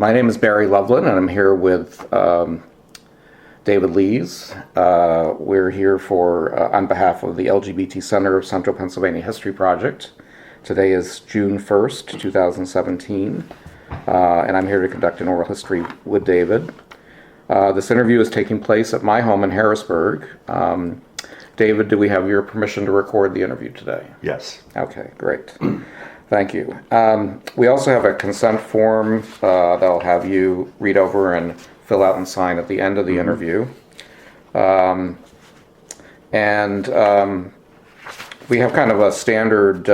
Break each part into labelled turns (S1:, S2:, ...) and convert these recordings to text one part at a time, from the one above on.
S1: My name is Barry Loveland, and I'm here with David Leas. We're here on behalf of the LGBT Center of Central Pennsylvania History Project. Today is June 1st, 2017, and I'm here to conduct an oral history with David. This interview is taking place at my home in Harrisburg. David, do we have your permission to record the interview today?
S2: Yes.
S1: Okay, great. Thank you. We also have a consent form that I'll have you read over and fill out and sign at the end of the interview. We have kind of a standard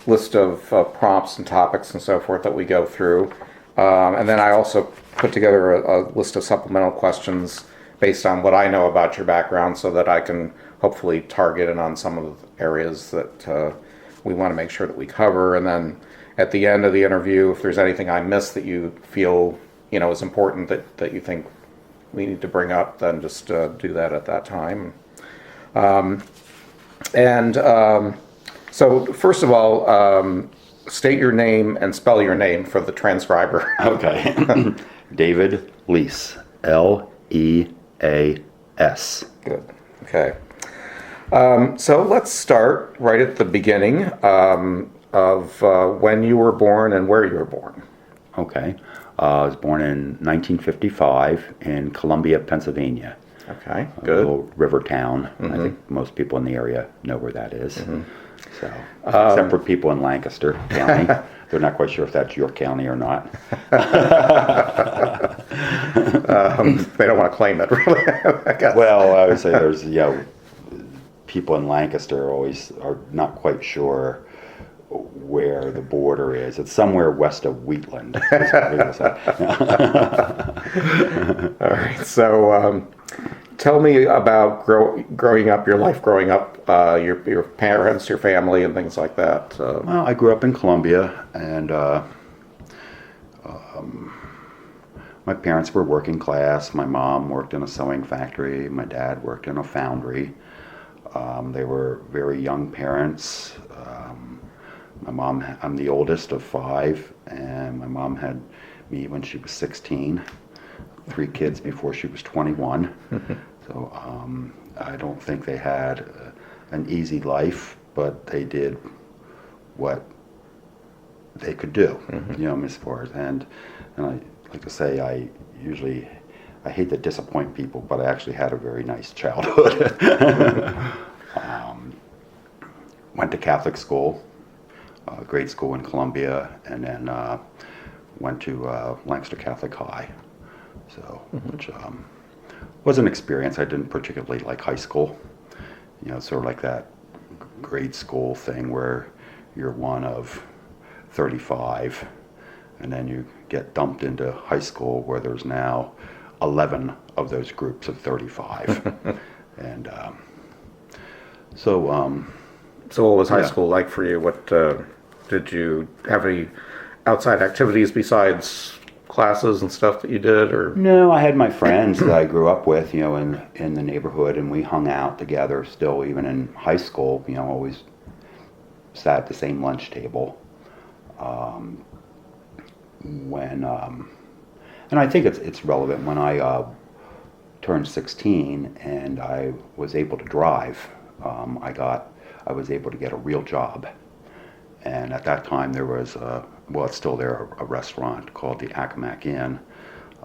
S1: list of prompts and topics and so forth that we go through. And then I also put together a list of supplemental questions based on what I know about your background so that I can hopefully target it on some of the areas that we want to make sure that we cover. And then at the end of the interview, if there's anything I missed that you feel is important that you think we need to bring up, then just do that at that time. So first of all, state your name and spell your name for the transcriber.
S2: Okay. David Leas, Leas.
S1: Good. Okay. So let's start right at the beginning of when you were born and where you were born.
S2: Okay. I was born in 1955 in Columbia, Pennsylvania.
S1: Okay,
S2: A
S1: good.
S2: little river town.
S1: Mm-hmm.
S2: I think most people in the area know where that is.
S1: Mm-hmm.
S2: So, except for people in Lancaster County. They're not quite sure if that's your county or not.
S1: They don't want to claim it, really. I guess.
S2: Well, I would say there's, people in Lancaster always are not quite sure where the border is. It's somewhere west of Wheatland.
S1: All right. So, tell me about growing up, your life growing up, your parents, your family, and things like that.
S2: Well, I grew up in Columbia, and my parents were working class. My mom worked in a sewing factory. My dad worked in a foundry. They were very young parents. I'm the oldest of 5, and my mom had me when she was 16, 3 kids before she was 21. So I don't think they had an easy life, but they did what they could do, as far as, and I like to say, I hate to disappoint people, but I actually had a very nice childhood. Went to Catholic school, grade school in Columbia, and then went to Lancaster Catholic High. So, which was an experience. I didn't particularly like high school. Sort of like that grade school thing where you're one of 35, and then you get dumped into high school where there's now 11 of those groups of 35. And so
S1: what was high school like for you? What did you have any outside activities besides classes and stuff that you did, or?
S2: No, I had my friends that I grew up with, in the neighborhood, and we hung out together still, even in high school. Always sat at the same lunch table. And I think it's relevant when I turned 16 and I was able to drive. I was able to get a real job, and at that time there was it's still there, a restaurant called the Accomack Inn,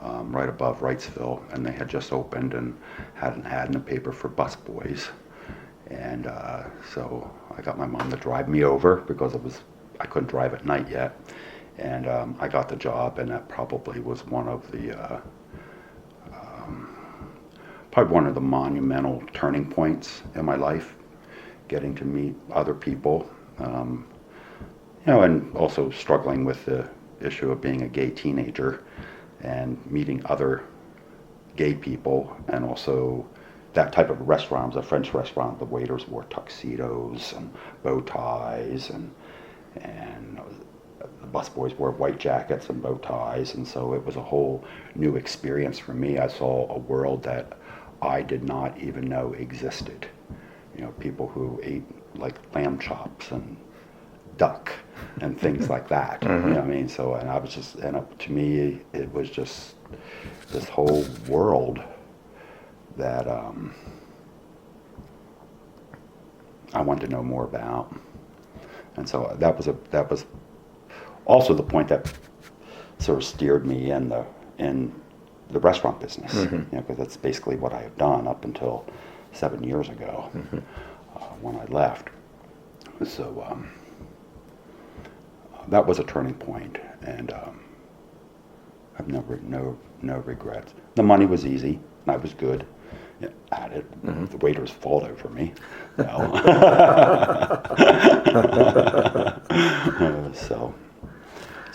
S2: right above Wrightsville, and they had just opened and had an ad in the paper for busboys, and so I got my mom to drive me over because I couldn't drive at night yet, and I got the job, and that probably was one of the monumental turning points in my life, getting to meet other people, and also struggling with the issue of being a gay teenager and meeting other gay people, and also that type of restaurant. It was a French restaurant. The waiters wore tuxedos and bow ties, and the busboys wore white jackets and bow ties, and so it was a whole new experience for me. I saw a world that I did not even know existed. People who ate like lamb chops and duck, and things like that. You know what I mean? So, and I was just, to me, it was just this whole world that I wanted to know more about. And so that was also the point that sort of steered me in the restaurant business, because that's basically what I have done up until 7 years ago when I left. So that was a turning point, and I've no regrets. The money was easy, and I was good at it. The waiters fought over me. No. So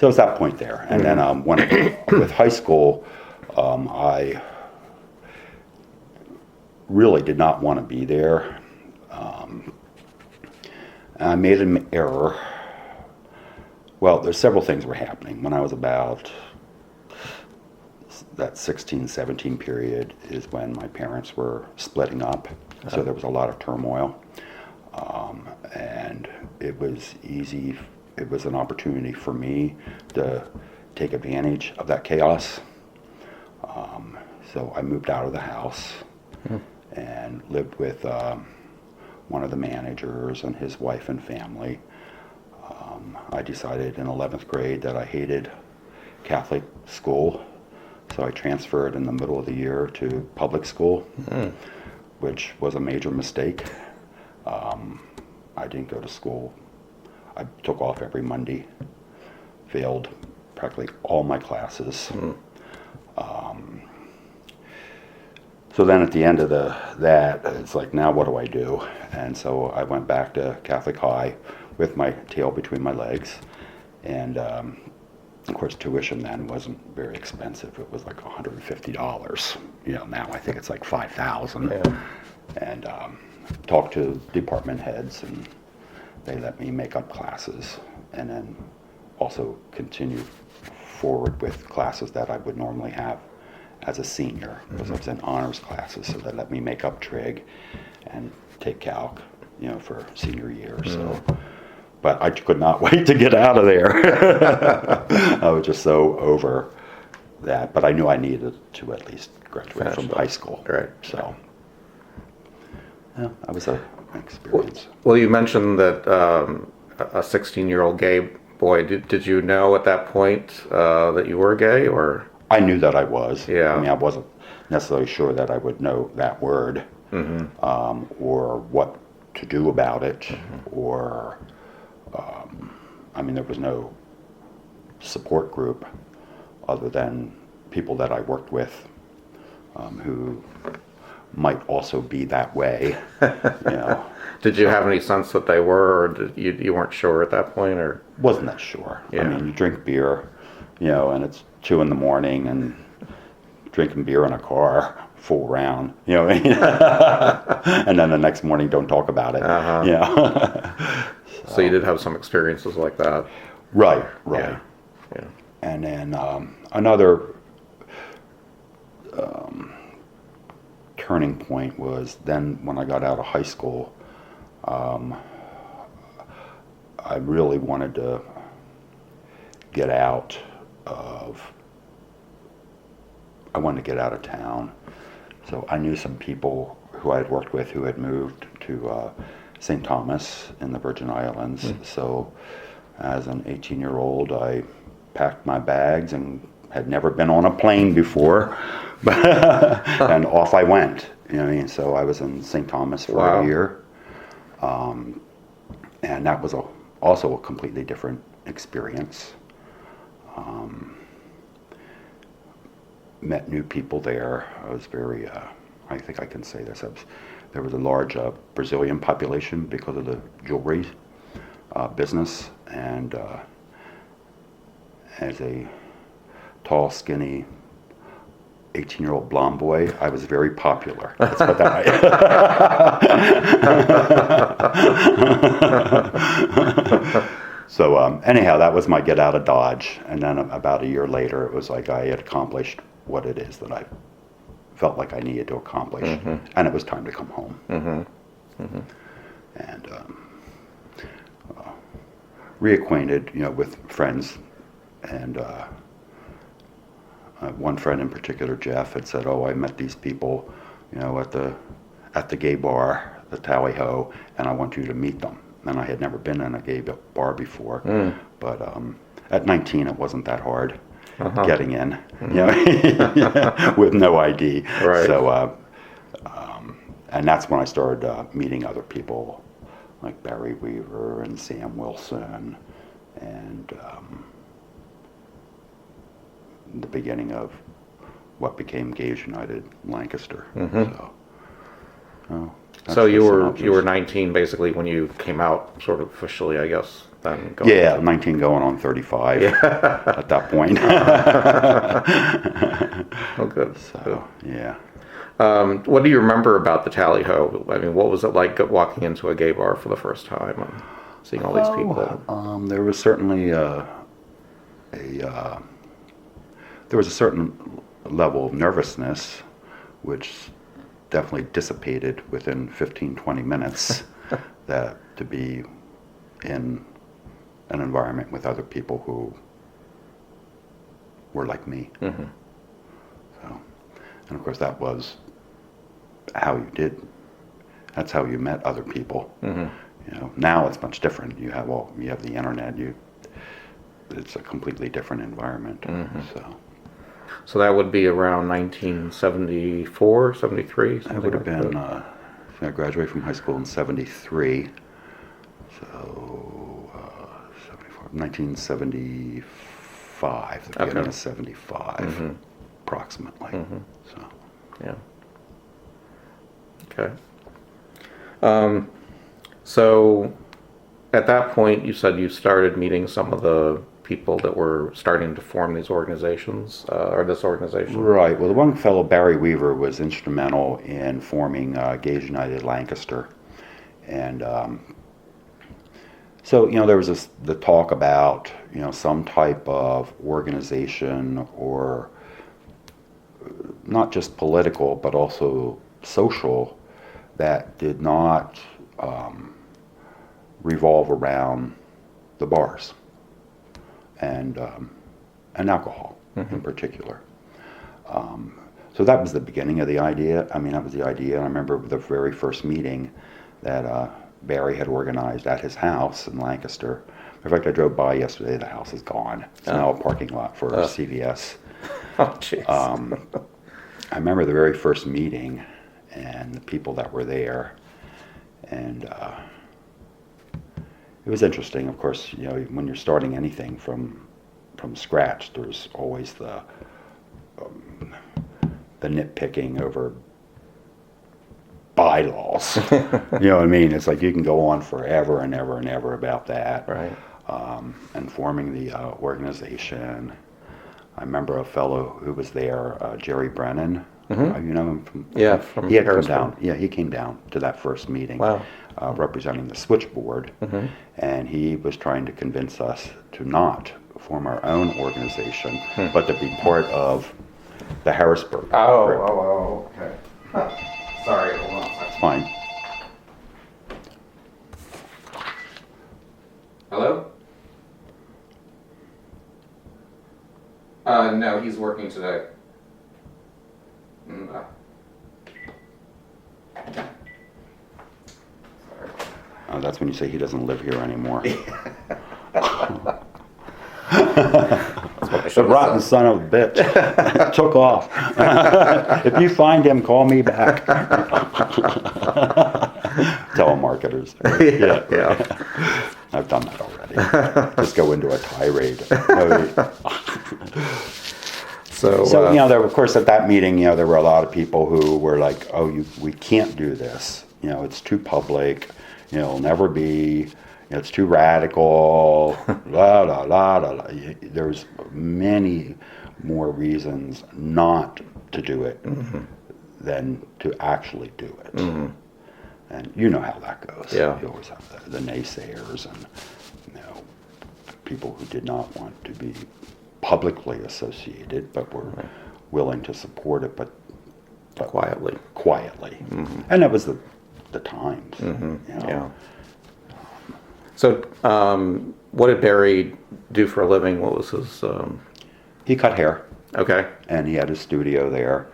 S2: it's that point there, and then with high school, I really did not want to be there. I made an error. Well, there's several things were happening. When I was about that 16, 17 period is when my parents were splitting up, so there was a lot of turmoil. And it was an opportunity for me to take advantage of that chaos. So I moved out of the house and lived with one of the managers and his wife and family. I decided in 11th grade that I hated Catholic school, so I transferred in the middle of the year to public school, which was a major mistake. I didn't go to school. I took off every Monday, failed practically all my classes. So then at the end of that, it's like, now what do I do? And so I went back to Catholic High with my tail between my legs. And of course, tuition then wasn't very expensive. It was like $150. Now I think it's like $5,000.
S1: Yeah.
S2: And talked to department heads, and they let me make up classes, and then also continue forward with classes that I would normally have as a senior, because I was in honors classes, so they let me make up trig and take calc, for senior year. So, but I could not wait to get out of there. I was just so over that, but I knew I needed to at least graduate from high school.
S1: Right.
S2: So, yeah, that was an experience.
S1: Well, you mentioned that a 16-year-old gay boy. Did you know at that point that you were gay, or?
S2: I knew that I was.
S1: Yeah.
S2: I mean, I wasn't necessarily sure that I would know that word, or what to do about it, or, there was no support group other than people that I worked with who might also be that way.
S1: Did you have any sense that they were, or you weren't sure at that point, or?
S2: Wasn't that sure.
S1: Yeah.
S2: You drink beer, and it's 2 a.m. and drinking beer in a car, full round, and then the next morning don't talk about it.
S1: So you did have some experiences like that.
S2: Right.
S1: Yeah.
S2: And then another turning point was then when I got out of high school. I really wanted to get out of town. So I knew some people who I had worked with who had moved to St. Thomas in the Virgin Islands. So as an 18-year-old, I packed my bags and had never been on a plane before, and off I went. So I was in St. Thomas for a year, and that was also a completely different experience. Met new people there. I was very, I think I can say this, there was a large Brazilian population because of the jewelry business, and as a tall, skinny 18-year-old blonde boy, I was very popular. Let's put that right. So anyhow, that was my get out of Dodge. And then about a year later, it was like I had accomplished what it is that I felt like I needed to accomplish. And it was time to come home. And reacquainted, with friends. And one friend in particular, Jeff, had said, "Oh, I met these people, at the gay bar, the Tally Ho, and I want you to meet them." And I had never been in a gay bar before, but at 19, it wasn't that hard getting in, with no ID.
S1: Right.
S2: So, and that's when I started meeting other people like Barry Weaver and Sam Wilson, and the beginning of what became Gays United Lancaster.
S1: So you were
S2: synopsis.
S1: 19 basically when you came out, sort of officially, I guess. Then
S2: Yeah, 19 going on 35 at that point.
S1: Oh, good.
S2: So, yeah.
S1: What do you remember about the Tally Ho? I mean, what was it like walking into a gay bar for the first time and seeing all these people?
S2: There was certainly there was a certain level of nervousness, which definitely dissipated within 15, 20 minutes, that to be in an environment with other people who were like me. So, and of course that was how that's how you met other people. Now it's much different. You have the internet, it's a completely different environment.
S1: So that would be around 1974, 73?
S2: I would have been, I graduated from high school in 73, so 1975, the beginning of 75, approximately. So.
S1: Yeah. Okay. So at that point, you said you started meeting some of the people that were starting to form these organizations, or this organization.
S2: Right. Well, the one fellow, Barry Weaver, was instrumental in forming Gays United Lancaster. And so, there was the talk about, some type of organization, or not just political, but also social, that did not revolve around the bars and alcohol in particular. So that was the beginning of the idea. I mean, that was the idea. And I remember the very first meeting that Barry had organized at his house in Lancaster. In fact, I drove by yesterday. The house is gone. It's now a parking lot for CVS.
S1: Oh, jeez.
S2: I remember the very first meeting and the people that were there. And it was interesting, of course, when you're starting anything from scratch, there's always the nitpicking over bylaws. You know what I mean? It's like you can go on forever and ever and ever about that.
S1: Right.
S2: And forming the organization. I remember a fellow who was there, Jerry Brennan. You know him from?
S1: Yeah, from
S2: he had come
S1: Harrisburg.
S2: down. Yeah, he came down to that first meeting.
S1: Wow.
S2: Representing the switchboard, and he was trying to convince us to not form our own organization, but to be part of the Harrisburg group.
S1: Oh, okay. Sorry, hold on a second.
S2: It's fine.
S1: Hello? No, he's working today.
S2: That's when you say he doesn't live here anymore. The rotten son of a bitch took off. If you find him, call me back. Telemarketers.
S1: Yeah.
S2: I've done that already. Just go into a tirade.
S1: So
S2: there, of course, at that meeting, there were a lot of people who were like, "Oh, we can't do this. It's too public. It'll never be. It's too radical." La la la la la. There's many more reasons not to do it than to actually do it. And you know how that goes.
S1: Yeah.
S2: You always have the naysayers and people who did not want to be publicly associated, but were willing to support it, but
S1: quietly.
S2: And that was the times.
S1: Yeah. So what did Barry do for a living? What was his?
S2: He cut hair,
S1: Okay.
S2: and he had a studio there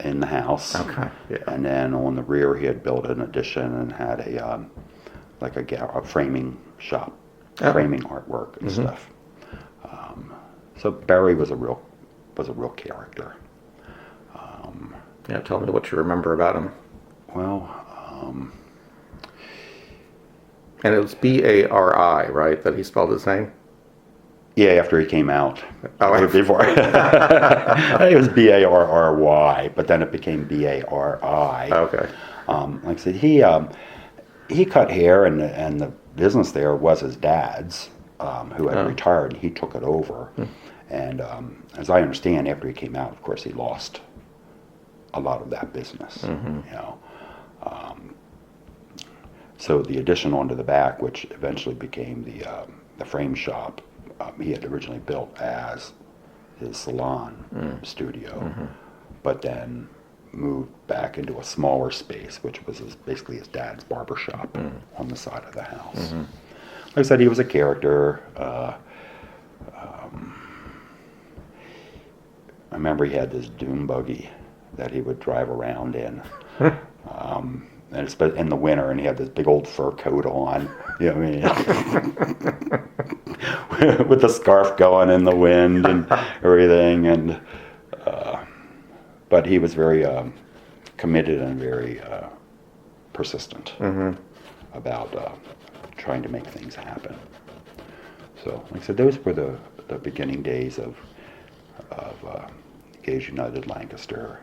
S2: in the house.
S1: Okay. Yeah.
S2: And then on the rear, he had built an addition and had a framing shop,
S1: Oh.
S2: framing artwork and stuff. So Barry was a real character.
S1: Yeah. Tell me what you remember about him.
S2: Well,
S1: And it was Barri, right? That he spelled his name.
S2: yeah, after he came out.
S1: Oh,
S2: Before. It was Barry, but then it became Bari.
S1: Okay.
S2: Like I said, he cut hair, and the business there was his dad's, who had retired, and he took it over. And as I understand, after he came out, of course, he lost a lot of that business. You know, so the addition onto the back, which eventually became the frame shop, he had originally built as his salon studio, but then moved back into a smaller space, which was basically his dad's barber shop on the side of the house. Like I said, he was a character. I remember he had this dune buggy that he would drive around in. And it's in the winter, and he had this big old fur coat on, you know what I mean? With the scarf going in the wind and everything. And but he was very committed and very persistent about trying to make things happen. So, like I said, those were the beginning days of Gays United Lancaster.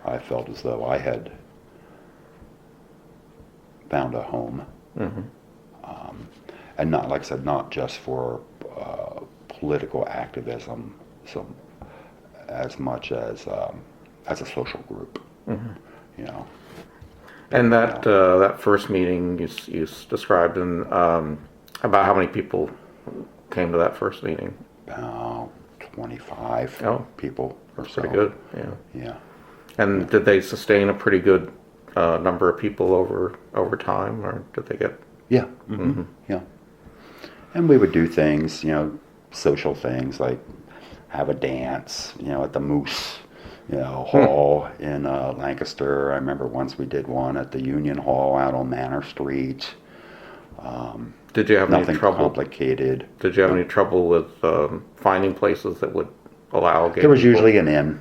S2: I felt as though I had found a home, and not, like I said, not just for political activism, so as much as a social group, you know.
S1: And that first meeting you described, and about how many people came to that first meeting?
S2: About 25 people or so.
S1: Pretty good. Yeah.
S2: Yeah.
S1: And did they sustain a pretty good number of people over time, or did they get?
S2: Yeah. Yeah. And we would do things, you know, social things like have a dance, you know, at the Moose, you know, Hall in Lancaster. I remember once we did one at the Union Hall out on Manor Street.
S1: Did you have any
S2: Nothing
S1: trouble?
S2: complicated.
S1: Did you have any trouble with finding places that would allow gay
S2: There was
S1: people?
S2: usually an inn.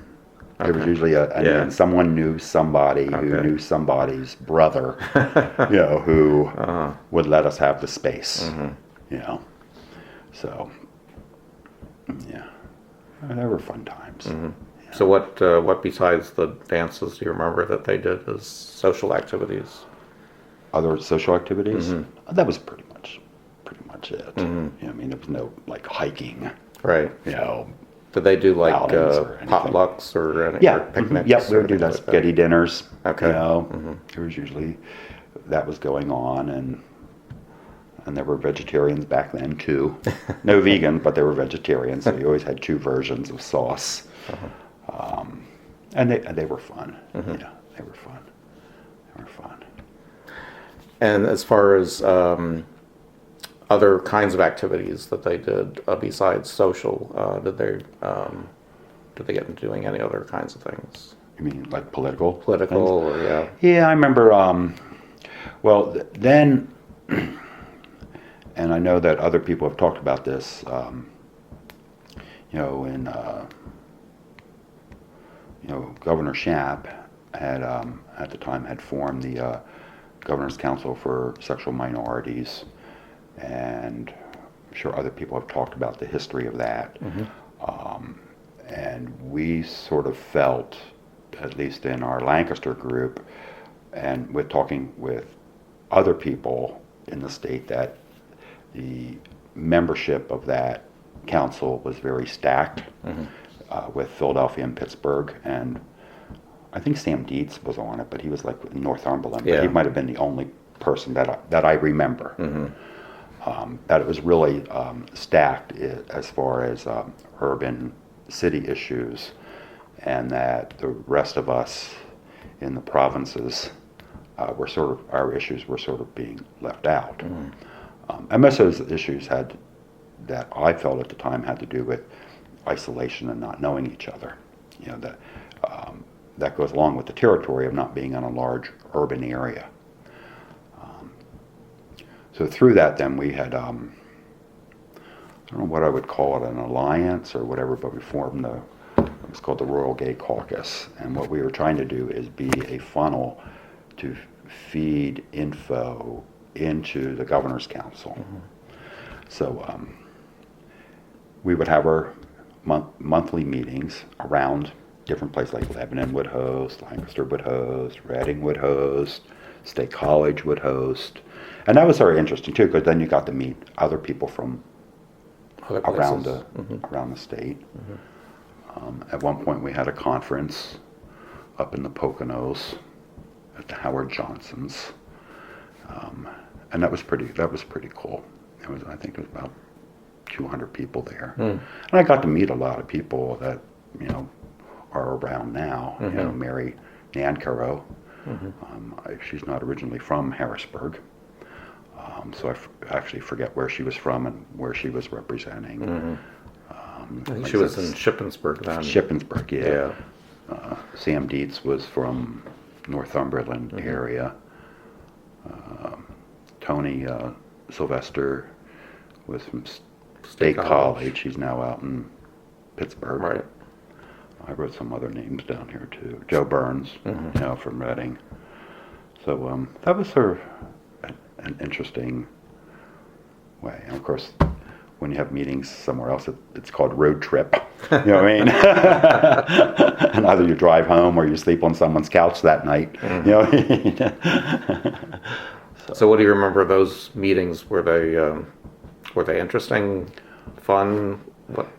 S2: There was
S1: Okay.
S2: usually an
S1: Yeah.
S2: inn. Someone knew somebody who
S1: Okay.
S2: knew somebody's brother, you know, who would let us have the space, you know. So, yeah, they were fun times.
S1: So what besides the dances do you remember that they did as social activities?
S2: Other social activities, that was pretty much it. You know, I mean, there was no like hiking,
S1: Right.
S2: you know.
S1: Did they do like
S2: Outings or anything.
S1: potlucks or any
S2: Yeah,
S1: or picnics?
S2: yep, we
S1: or
S2: would do
S1: anything
S2: that
S1: like
S2: spaghetti dinners.
S1: Okay.
S2: You know, there was usually that was going on, and there were vegetarians back then too. No vegan, but they were vegetarians, so you always had two versions of sauce. And they were fun. Yeah, they were fun. They were fun.
S1: And as far as other kinds of activities that they did besides social, did they get into doing any other kinds of things?
S2: You mean like political?
S1: Political,
S2: things?
S1: or yeah.
S2: Yeah, I remember. Well, then, and I know that other people have talked about this. You know, Governor Schaap had at the time had formed the Governor's Council for Sexual Minorities, and I'm sure other people have talked about the history of that. And we sort of felt, at least in our Lancaster group, and with talking with other people in the state, that the membership of that council was very stacked with Philadelphia and Pittsburgh, and I think Sam Dietz was on it, but he was like in Northumberland.
S1: Yeah.
S2: But he might have been the only person that I remember. That it was really stacked as far as urban city issues, and that the rest of us in the provinces our issues were sort of being left out. And most of those issues that I felt at the time had to do with isolation and not knowing each other. That goes along with the territory of not being in a large urban area. So through that, then we had, I don't know what I would call it, an alliance or whatever, but we formed it was called the Rural Gay Caucus. And what we were trying to do is be a funnel to feed info into the Governor's Council. So we would have our monthly meetings around different places, like Lebanon would host, Lancaster would host, Reading would host, State College would host. And that was very interesting too, because then you got to meet other people from around the state. At one point we had a conference up in the Poconos at the Howard Johnsons. And that was pretty cool. I think it was about 200 people there. And I got to meet a lot of people that, are around now. Mary Nancaro. She's not originally from Harrisburg. So I actually forget where she was from and where she was representing.
S1: I think she was in Shippensburg then.
S2: Shippensburg, yeah. Sam Dietz was from Northumberland area. Tony Sylvester was from State College. He's now out in Pittsburgh.
S1: Right.
S2: I wrote some other names down here too. Joe Burns, from Reading. So that was sort of an interesting way. And of course, when you have meetings somewhere else, it's called road trip. You know what I mean? And either you drive home or you sleep on someone's couch that night. You know what I mean?
S1: So what do you remember of those meetings? Were they interesting, fun?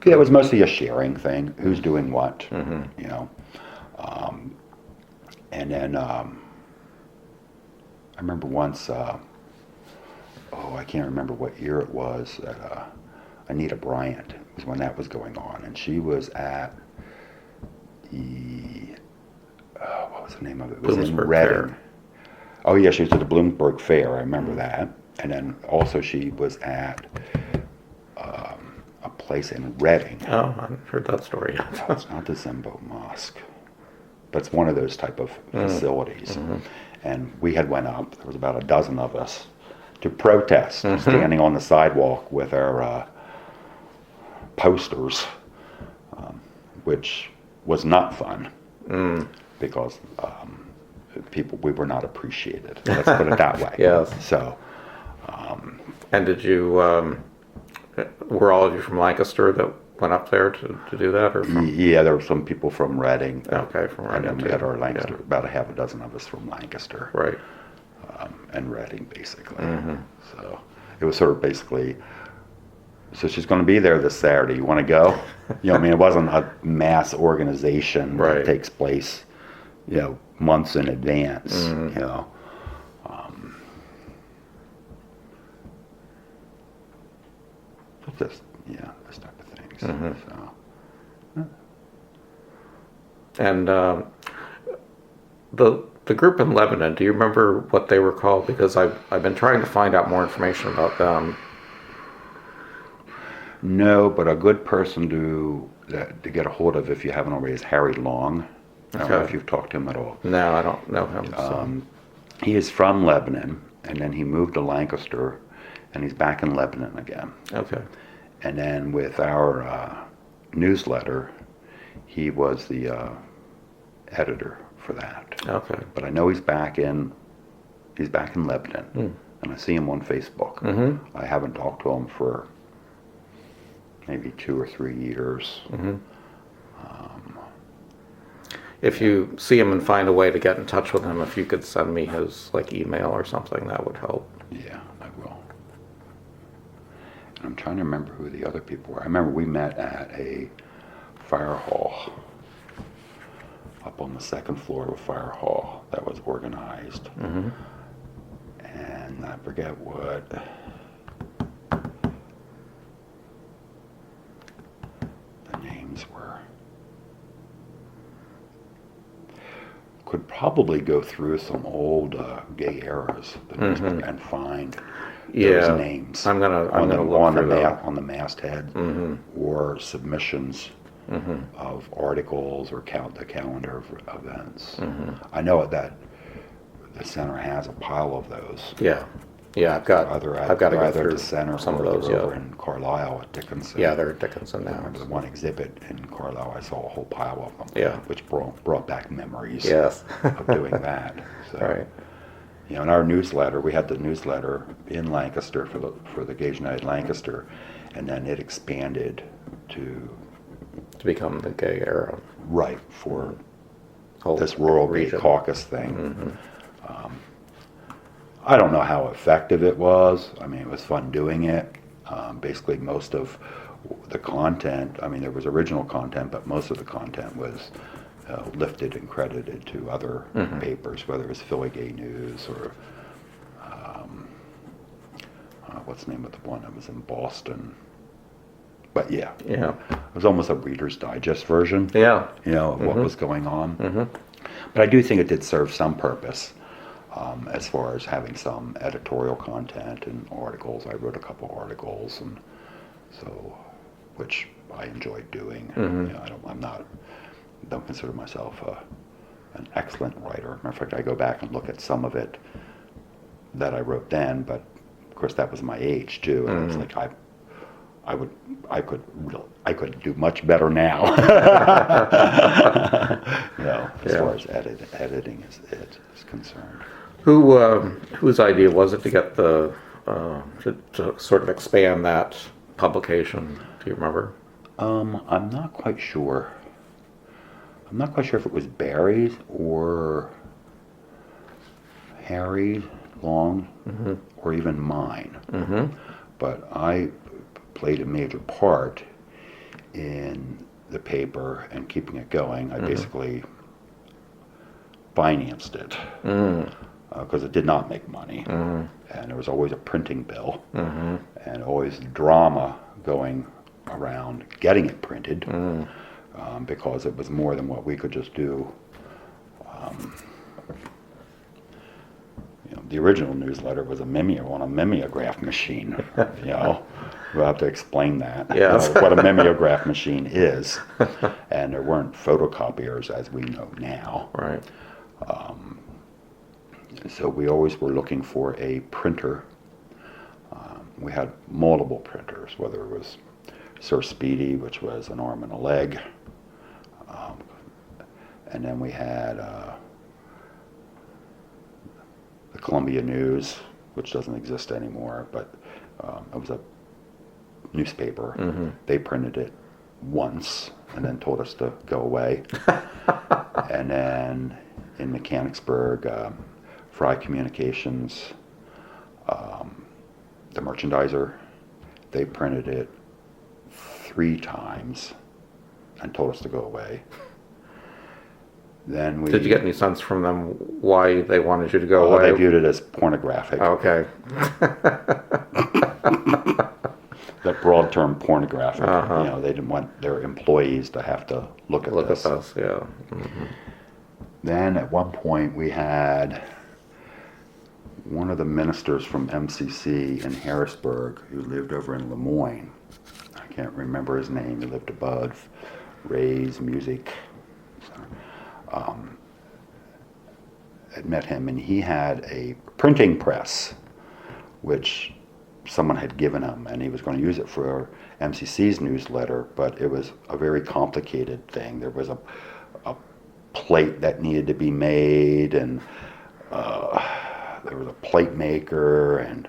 S2: Yeah, it was mostly a sharing thing. Who's doing what? And then I remember once. I can't remember what year it was. Anita Bryant was when that was going on, and she was at the what was the name of it? It was in Reading. Fair. Oh yeah, she was at the Bloomsburg Fair. I remember that. And then also she was at a place in Reading.
S1: Oh, I heard that story.
S2: No, it's not the Zembo Mosque, but it's one of those type of facilities. And we had went up. There was about a dozen of us to protest, standing on the sidewalk with our posters, which was not fun because we were not appreciated. Let's put it that way.
S1: Yes.
S2: So.
S1: And did you? Were all of you from Lancaster that went up there to do that, or from?
S2: Yeah, there were some people from Reading.
S1: Okay, from Reading.
S2: And then we had our Lancaster, about a half a dozen of us from Lancaster.
S1: Right.
S2: And Reading, basically. So it was sort of basically, so she's going to be there this Saturday. You want to go? It wasn't a mass organization that takes place, months in advance, Just, those type of things. So.
S1: And the group in Lebanon, do you remember what they were called? Because I've been trying to find out more information about them.
S2: No, but a good person to get a hold of, if you haven't already, is Harry Long. I don't know if you've talked to him at all.
S1: No, I don't know him. So.
S2: He is from Lebanon, and then he moved to Lancaster, and he's back in Lebanon again.
S1: Okay.
S2: And then with our newsletter, he was the editor for that.
S1: Okay.
S2: But I know he's back in Lebanon, and I see him on Facebook. I haven't talked to him for maybe 2 or 3 years.
S1: If you see him and find a way to get in touch with him, if you could send me his email or something, that would help.
S2: Yeah, I will. And I'm trying to remember who the other people were. I remember we met at a fire hall up on the second floor of a fire hall that was organized. And I forget what the names were. Could probably go through some old gay eras and find those
S1: Yeah.
S2: names
S1: I'm gonna
S2: on
S1: look through them.
S2: on the masthead, or submissions of articles, or count the calendar of events. I know that the center has a pile of those.
S1: Yeah. Yeah, I've got to
S2: They're
S1: go
S2: either at
S1: through
S2: the center
S1: some
S2: or
S1: of those.
S2: they're
S1: Yeah.
S2: over in Carlisle at Dickinson.
S1: Yeah, they're at Dickinson
S2: I
S1: now.
S2: remember the one exhibit in Carlisle, I saw a whole pile of them.
S1: Yeah.
S2: Which brought back memories
S1: Yes.
S2: of doing that. So,
S1: Right.
S2: you know, in our newsletter, we had the newsletter in Lancaster for the Gays United Lancaster, and then it expanded to
S1: To become the gay era.
S2: right for
S1: Whole
S2: this rural gay
S1: region.
S2: caucus thing. I don't know how effective it was. I mean, it was fun doing it. Basically, most of the content, I mean, there was original content, but most of the content was lifted and credited to other papers, whether it was Philly Gay News or what's the name of the one that was in Boston. But yeah,
S1: Yeah.
S2: it was almost a Reader's Digest version,
S1: Yeah.
S2: you know, of what was going on. But I do think it did serve some purpose. As far as having some editorial content and articles. I wrote a couple articles, and so, which I enjoyed doing. You know, don't consider myself an excellent writer. Matter of fact, I go back and look at some of it that I wrote then, but of course that was my age too, and it's like I could do much better now. You know, as far as editing is concerned.
S1: Whose idea was it to get to sort of expand that publication? Do you remember?
S2: I'm not quite sure. I'm not quite sure if it was Barry's or Harry Long, or even mine. But I played a major part in the paper and keeping it going. I basically financed it. Because it did not make money, and there was always a printing bill, and always drama going around getting it printed, because it was more than what we could just do. You know, the original newsletter was on a mimeograph machine. You know, we'll have to explain that.
S1: Yes.
S2: You know, what a mimeograph machine is, and there weren't photocopiers as we know now.
S1: Right.
S2: So we always were looking for a printer. We had multiple printers, whether it was Sir Speedy, which was an arm and a leg, and then we had the Columbia News, which doesn't exist anymore, but it was a newspaper. They printed it once and then told us to go away. And then in Mechanicsburg, Fry Communications, the Merchandiser, they printed it 3 times and told us to go away. Then
S1: Did you get any sense from them why they wanted you to go away?
S2: They viewed it as pornographic.
S1: Okay.
S2: That broad term pornographic. You know, they didn't want their employees to have to look at this.
S1: Look at us, yeah.
S2: Then at one point we had one of the ministers from MCC in Harrisburg who lived over in Lemoyne. I can't remember his name. He lived above Ray's Music. I'd met him, and he had a printing press, which someone had given him, and he was going to use it for MCC's newsletter, but it was a very complicated thing. There was a plate that needed to be made, and there was a plate maker, and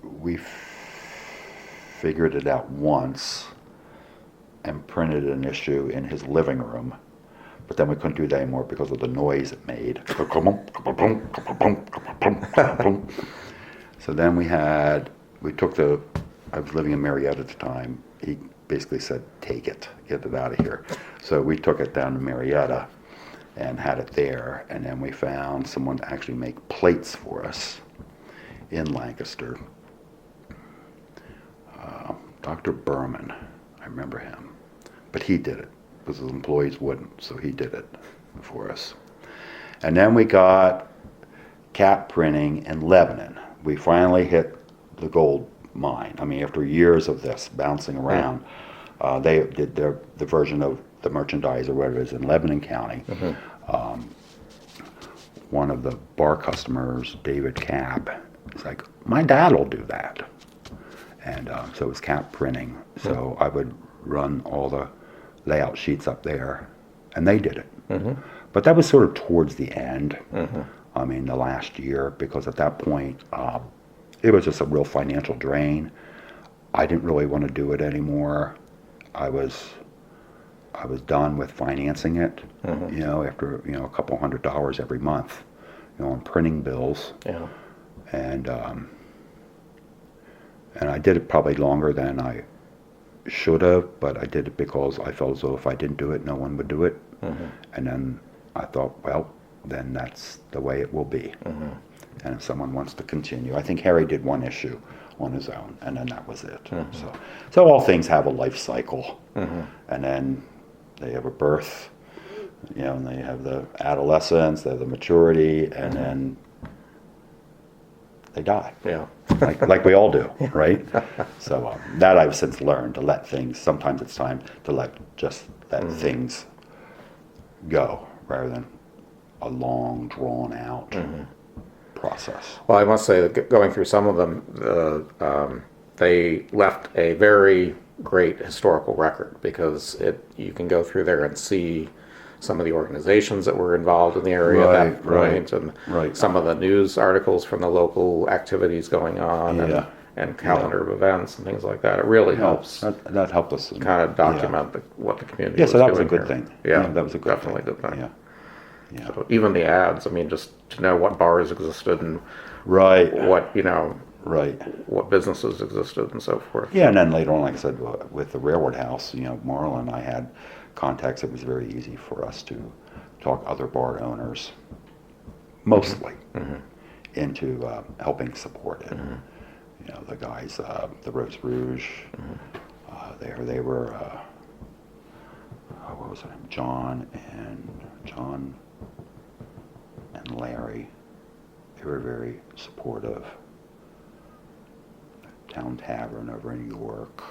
S2: we figured it out once and printed an issue in his living room, but then we couldn't do that anymore because of the noise it made. So then I was living in Marietta at the time. He basically said, take it, get it out of here. So we took it down to Marietta and had it there, and then we found someone to actually make plates for us in Lancaster. Dr. Berman, I remember him, but he did it because his employees wouldn't, so he did it for us. And then we got cap printing in Lebanon. We finally hit the gold mine. I mean, after years of this bouncing around, they did the version of the merchandise or whatever it is in Lebanon County. One of the bar customers, David Cap, is like, my dad will do that. And so it was cap printing. So I would run all the layout sheets up there, and they did it. But that was sort of towards the end. I mean, the last year, because at that point, it was just a real financial drain. I didn't really want to do it anymore. I was done with financing it, you know, after, you know, a couple $100 every month, you know, on printing bills.
S1: Yeah.
S2: And I did it probably longer than I should have, but I did it because I felt as though if I didn't do it, no one would do it. And then I thought, well, then that's the way it will be. And if someone wants to continue, I think Harry did one issue on his own, and then that was it. So all things have a life cycle, and then they have a birth, you know, and they have the adolescence, they have the maturity, and then they die.
S1: Yeah.
S2: like we all do, right? So that I've since learned to let things. Sometimes it's time to let things go rather than a long, drawn out process.
S1: Well, I must say that going through some of them, they left a very great historical record, because you can go through there and see some of the organizations that were involved in the area at that point, and some of the news articles from the local activities going on, and calendar of events and things like that. It really helps.
S2: That helped us
S1: kind of document what the community.
S2: So that was a
S1: doing
S2: good
S1: here.
S2: thing.
S1: Yeah,
S2: that was a good
S1: definitely
S2: thing.
S1: good thing.
S2: Yeah.
S1: So even the ads. I mean, just to know what bars existed and what what businesses existed and so forth.
S2: Yeah, and then later on, like I said, with the railroad house, you know, Marla and I had contacts. It was very easy for us to talk other bar owners, mostly, into helping support it. You know, the guys, the Rose Rouge, they were, what was their name? John and Larry. They were very supportive. Town Tavern over in York.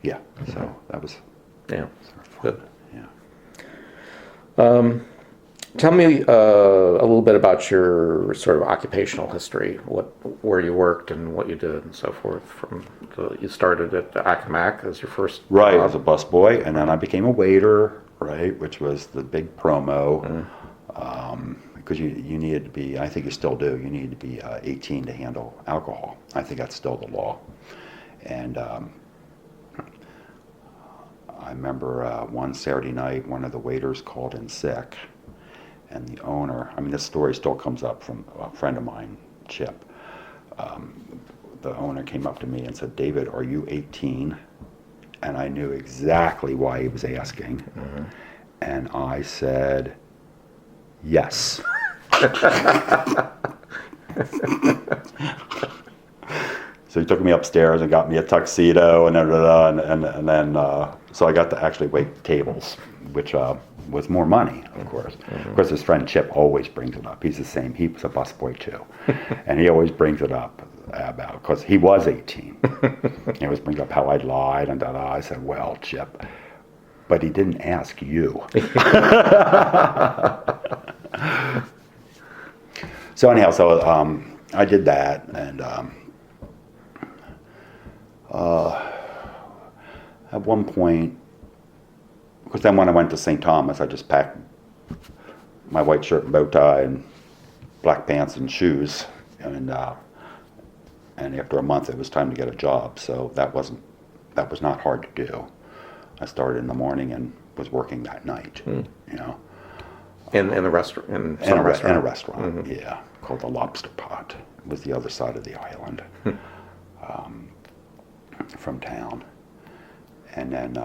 S2: Yeah, so that was
S1: good.
S2: Yeah.
S1: Tell me a little bit about your sort of occupational history, where you worked and what you did and so forth. You started at Accomack as your first
S2: job. As a busboy, and then I became a waiter, which was the big promo, because you needed to be, I think you still do, you needed to be 18 to handle alcohol. I think that's still the law. And I remember one Saturday night, one of the waiters called in sick, and the owner, I mean, this story still comes up from a friend of mine, Chip. The owner came up to me and said, "David, are you 18?" And I knew exactly why he was asking. And I said, "Yes." So he took me upstairs and got me a tuxedo and then so I got to actually wait tables, which was more money, of course. Of course, his friend Chip always brings it up. He's the same. He was a busboy too, and he always brings it up about, because he was 18. He always brings up how I lied and da-da. I said, "Well, Chip, but he didn't ask you." So anyhow, I did that, and at one point, because then when I went to St. Thomas, I just packed my white shirt and bow tie and black pants and shoes, and after a month, it was time to get a job. So that was not hard to do. I started in the morning and was working that night. You know,
S1: in a restaurant. In
S2: a restaurant, yeah, called the Lobster Pot. It was the other side of the island from town. And then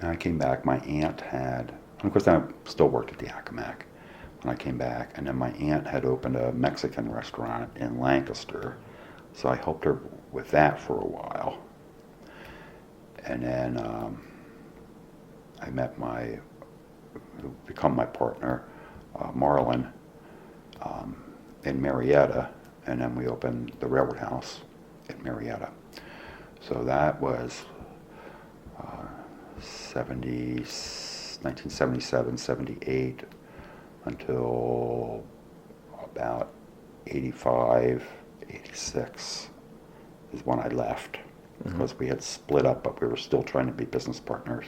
S2: I came back. My aunt had, and of course, then I still worked at the Accomack when I came back. And then my aunt had opened a Mexican restaurant in Lancaster, so I helped her with that for a while. And then I met become my partner, Marlin in Marietta, and then we opened the Railroad House in Marietta. So that was 1977, 78 until about 85, 86 is when I left, because we had split up, but we were still trying to be business partners,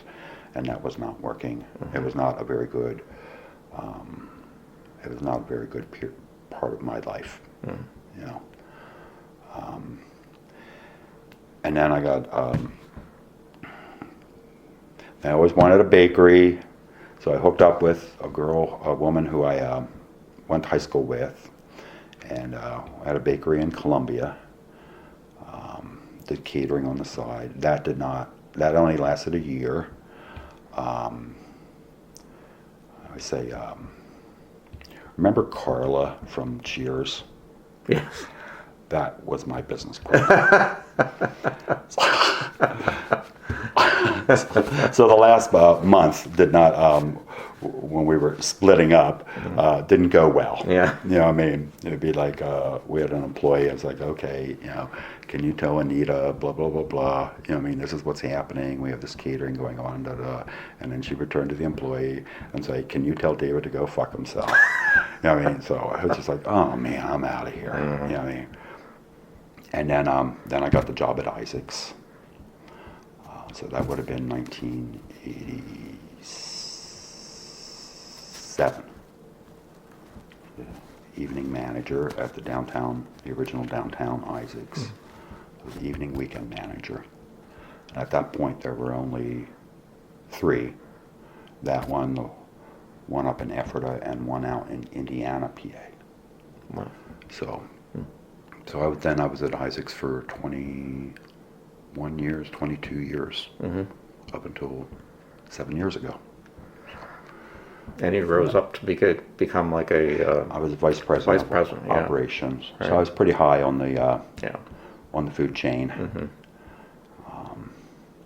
S2: and that was not working. It was not a very good part of my life, you know. And then I got, I always wanted a bakery, so I hooked up with a woman who I went to high school with, and had a bakery in Columbia. Did catering on the side. That only lasted a year. I say, remember Carla from Cheers?
S1: Yes.
S2: That was my business partner. So the last month did not, when we were splitting up, didn't go well.
S1: Yeah.
S2: You know what I mean? It would be like, we had an employee, I was like, okay, you know, can you tell Anita, blah, blah, blah, blah, you know what I mean, this is what's happening, we have this catering going on, da, da. And then she would turn to the employee and say, can you tell David to go fuck himself? You know what I mean? So I was just like, oh man, I'm out of here. You know what I mean? And then I got the job at Isaac's. So that would have been 1987. The evening manager at the original downtown Isaac's. The evening weekend manager. And at that point, there were only 3. That one up in Ephrata, and one out in Indiana, PA.
S1: Wow.
S2: So I was at Isaac's for 21 years, 22 years, up until 7 years ago.
S1: And you rose up to become like
S2: I was vice president of operations,
S1: Right.
S2: so I was pretty high on the food chain,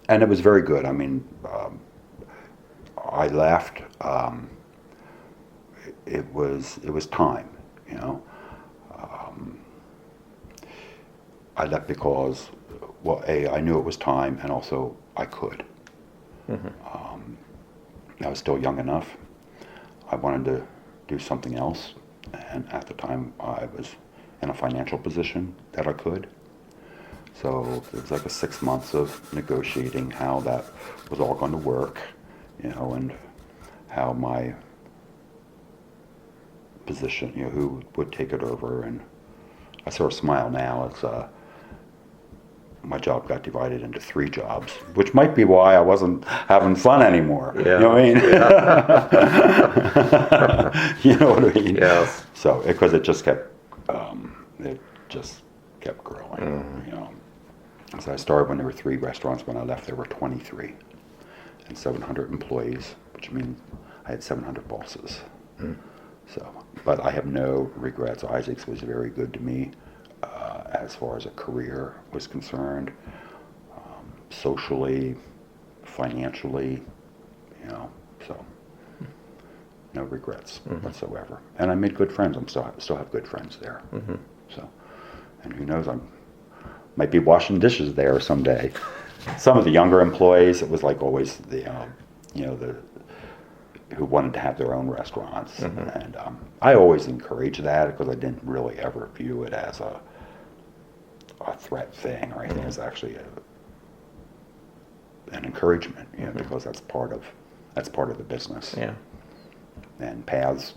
S2: and it was very good. I mean, I left. It was time, you know. I left because, well, I knew it was time, and also I could. I was still young enough. I wanted to do something else, and at the time I was in a financial position that I could. So it was like a 6 months of negotiating how that was all going to work, you know, and how my position, you know, who would take it over. And I sort of smile now. It's my job got divided into 3 jobs, which might be why I wasn't having fun anymore.
S1: Yeah.
S2: You know what I mean?
S1: Yeah.
S2: You know what I mean?
S1: Yes.
S2: So, because it just kept growing, you know. So I started when there were 3 restaurants. When I left, there were 23 and 700 employees, which means I had 700 bosses. So, but I have no regrets. Isaac's was very good to me. As far as a career was concerned, socially, financially, you know, so no regrets whatsoever. And I made good friends. I still have good friends there. So, and who knows, I might be washing dishes there someday. Some of the younger employees, it was like always the, you know, who wanted to have their own restaurants, and I always encouraged that, because I didn't really ever view it as a threat thing or anything. It's actually an encouragement, you know, because that's part of the business.
S1: Yeah.
S2: And paths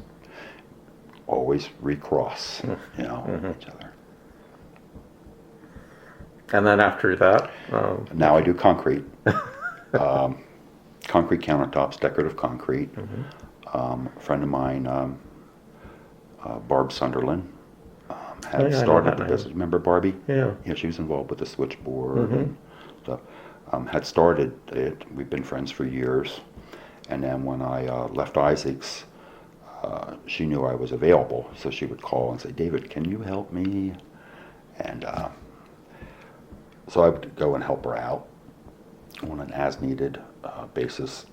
S2: always recross, you know, each other.
S1: And then after that,
S2: Now I do concrete, concrete countertops, decorative concrete. A friend of mine, Barb Sunderland, had started the business. Remember Barbie?
S1: Yeah.
S2: Yeah, she was involved with the switchboard and stuff. Had started it. We've been friends for years. And then when I left Isaac's, she knew I was available, so she would call and say, David, can you help me? And so I would go and help her out on an as-needed basis,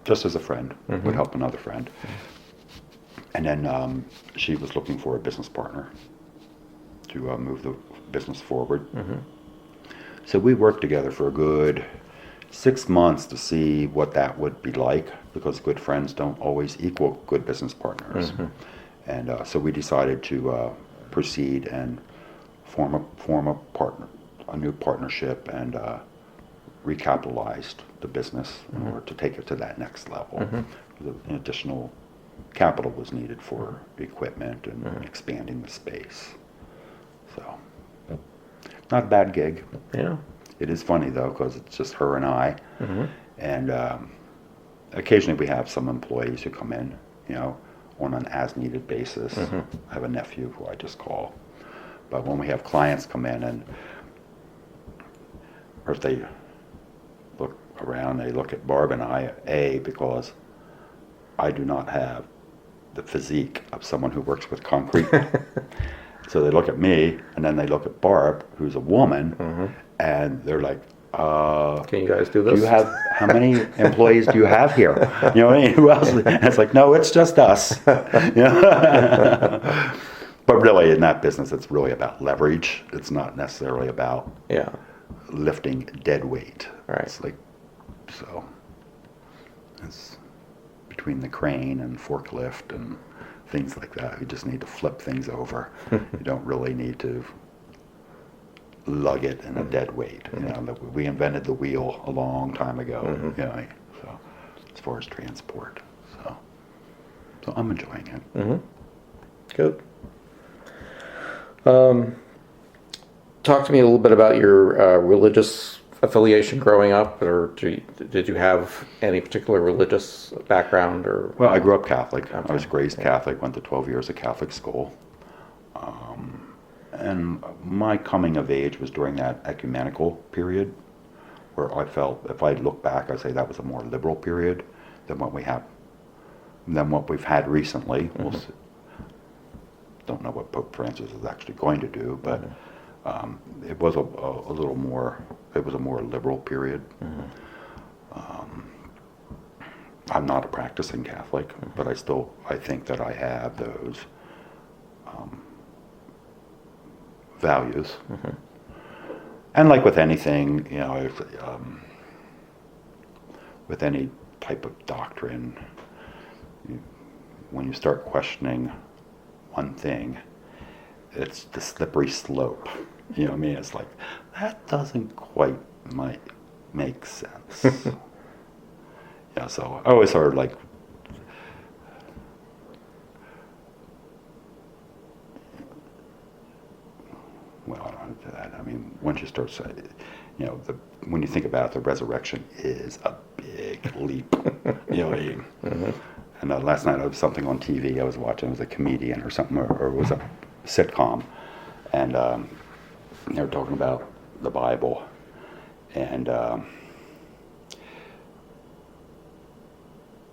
S2: just as a friend would help another friend. And then she was looking for a business partner to move the business forward. So we worked together for a good 6 months to see what that would be like, because good friends don't always equal good business partners. And so we decided to proceed and form a new partnership, and recapitalized the business in order to take it to that next level. The additional capital was needed for equipment and expanding the space. So, not a bad gig.
S1: Yeah.
S2: It is funny though, because it's just her and I, and occasionally we have some employees who come in, on an as-needed basis. I have a nephew who I just call, but when we have clients come in, and or if they look around, they look at Barb and I, because I do not have the physique of someone who works with concrete. So they look at me, and then they look at Barb, who's a woman, and they're like,
S1: can you guys do this?
S2: Do you have, how many employees do you have here? You know what I mean? Who else? And it's like, no, it's just us. But really, in that business, it's really about leverage. It's not necessarily about lifting dead weight.
S1: Right.
S2: It's like, so it's between the crane and forklift and things like that. You just need to flip things over. You don't really need to lug it in a dead weight. We invented the wheel a long time ago. So as far as transport, so I'm enjoying it.
S1: Good. Talk to me a little bit about your religious affiliation growing up, or did you have any particular religious background? Or
S2: Well, I grew up Catholic. I was raised Catholic, went to 12 years of Catholic school. And my coming of age was during that ecumenical period, where I felt, if I look back, I'd say that was a more liberal period than what we've had recently. We'll see. Don't know what Pope Francis is actually going to do, but it was a little more. It was a more liberal period. I'm not a practicing Catholic, but I think that I have those values. And like with anything, with any type of doctrine, when you start questioning one thing, it's the slippery slope. You know what I mean? It's like, that doesn't quite make sense. So I always sort of like, well, I don't know to that. I mean, once you start saying, when you think about it, the resurrection is a big leap. You know what I mean? And last night, I was something on TV I was watching. It was a comedian or something, or it was a sitcom, and they were talking about the Bible, and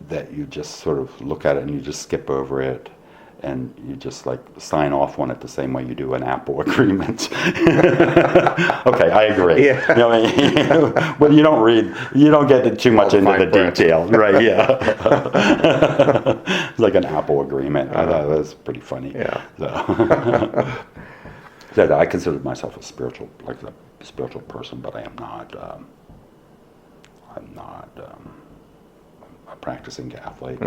S2: that you just sort of look at it and you just skip over it, and you just like sign off on it the same way you do an Apple agreement. Okay, I agree.
S1: Yeah.
S2: You know what I mean? But you don't get too much into the detail, right? Yeah. It's like an Apple agreement. I thought that was pretty funny.
S1: Yeah.
S2: So I consider myself a spiritual person, but I am not. I'm not a practicing Catholic.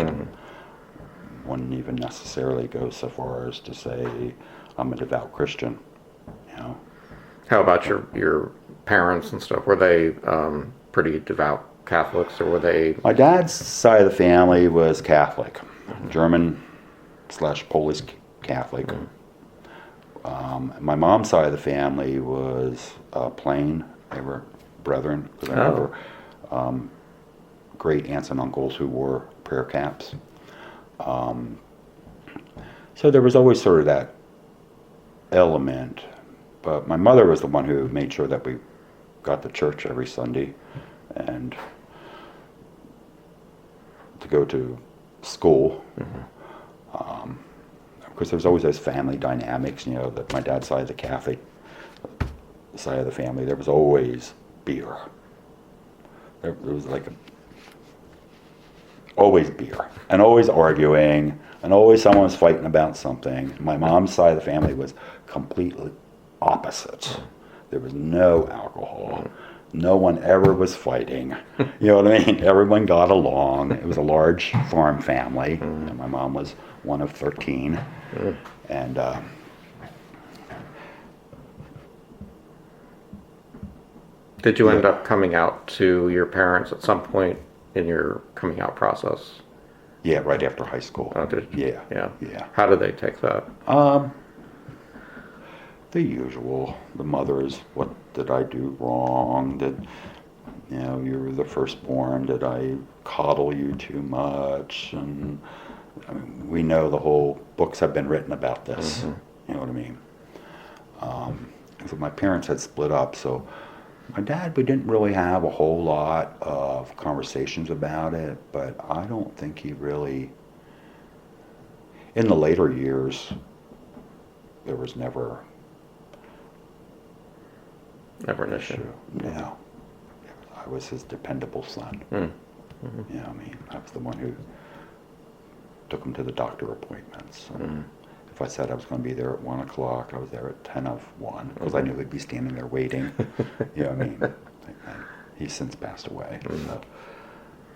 S2: Wouldn't even necessarily go so far as to say I'm a devout Christian.
S1: How about your parents and stuff? Were they pretty devout Catholics, or were they?
S2: My dad's side of the family was Catholic, German/Polish Catholic. My mom's side of the family was plain. They were brethren, because I remember great aunts and uncles who wore prayer caps. So there was always sort of that element, but my mother was the one who made sure that we got to church every Sunday and to go to school. Of course, there's always those family dynamics, that my dad's side of the Catholic side of the family, there was always beer. There was like always beer, and always arguing, and always someone was fighting about something. My mom's side of the family was completely opposite. There was no alcohol. No one ever was fighting. You know what I mean? Everyone got along. It was a large farm family, and my mom was one of 13. And
S1: Did you end up coming out to your parents at some point in your coming out process?
S2: yeah, right after high school.
S1: Oh, did you?
S2: Yeah.
S1: Yeah. How did they take that?
S2: The usual. The mothers, what did I do wrong? Did, you know, you were the firstborn. Did I coddle you too much? And I mean, we know the whole books have been written about this. You know what I mean? So my parents had split up, so my dad, we didn't really have a whole lot of conversations about it, but I don't think he really, in the later years, there was never
S1: Never an issue.
S2: No. I was his dependable son. You know, I mean, I was the one who took him to the doctor appointments. If I said I was going to be there at 1 o'clock, I was there at 10 of 1, because I knew he'd be standing there waiting. You know what I mean? And he's since passed away. So.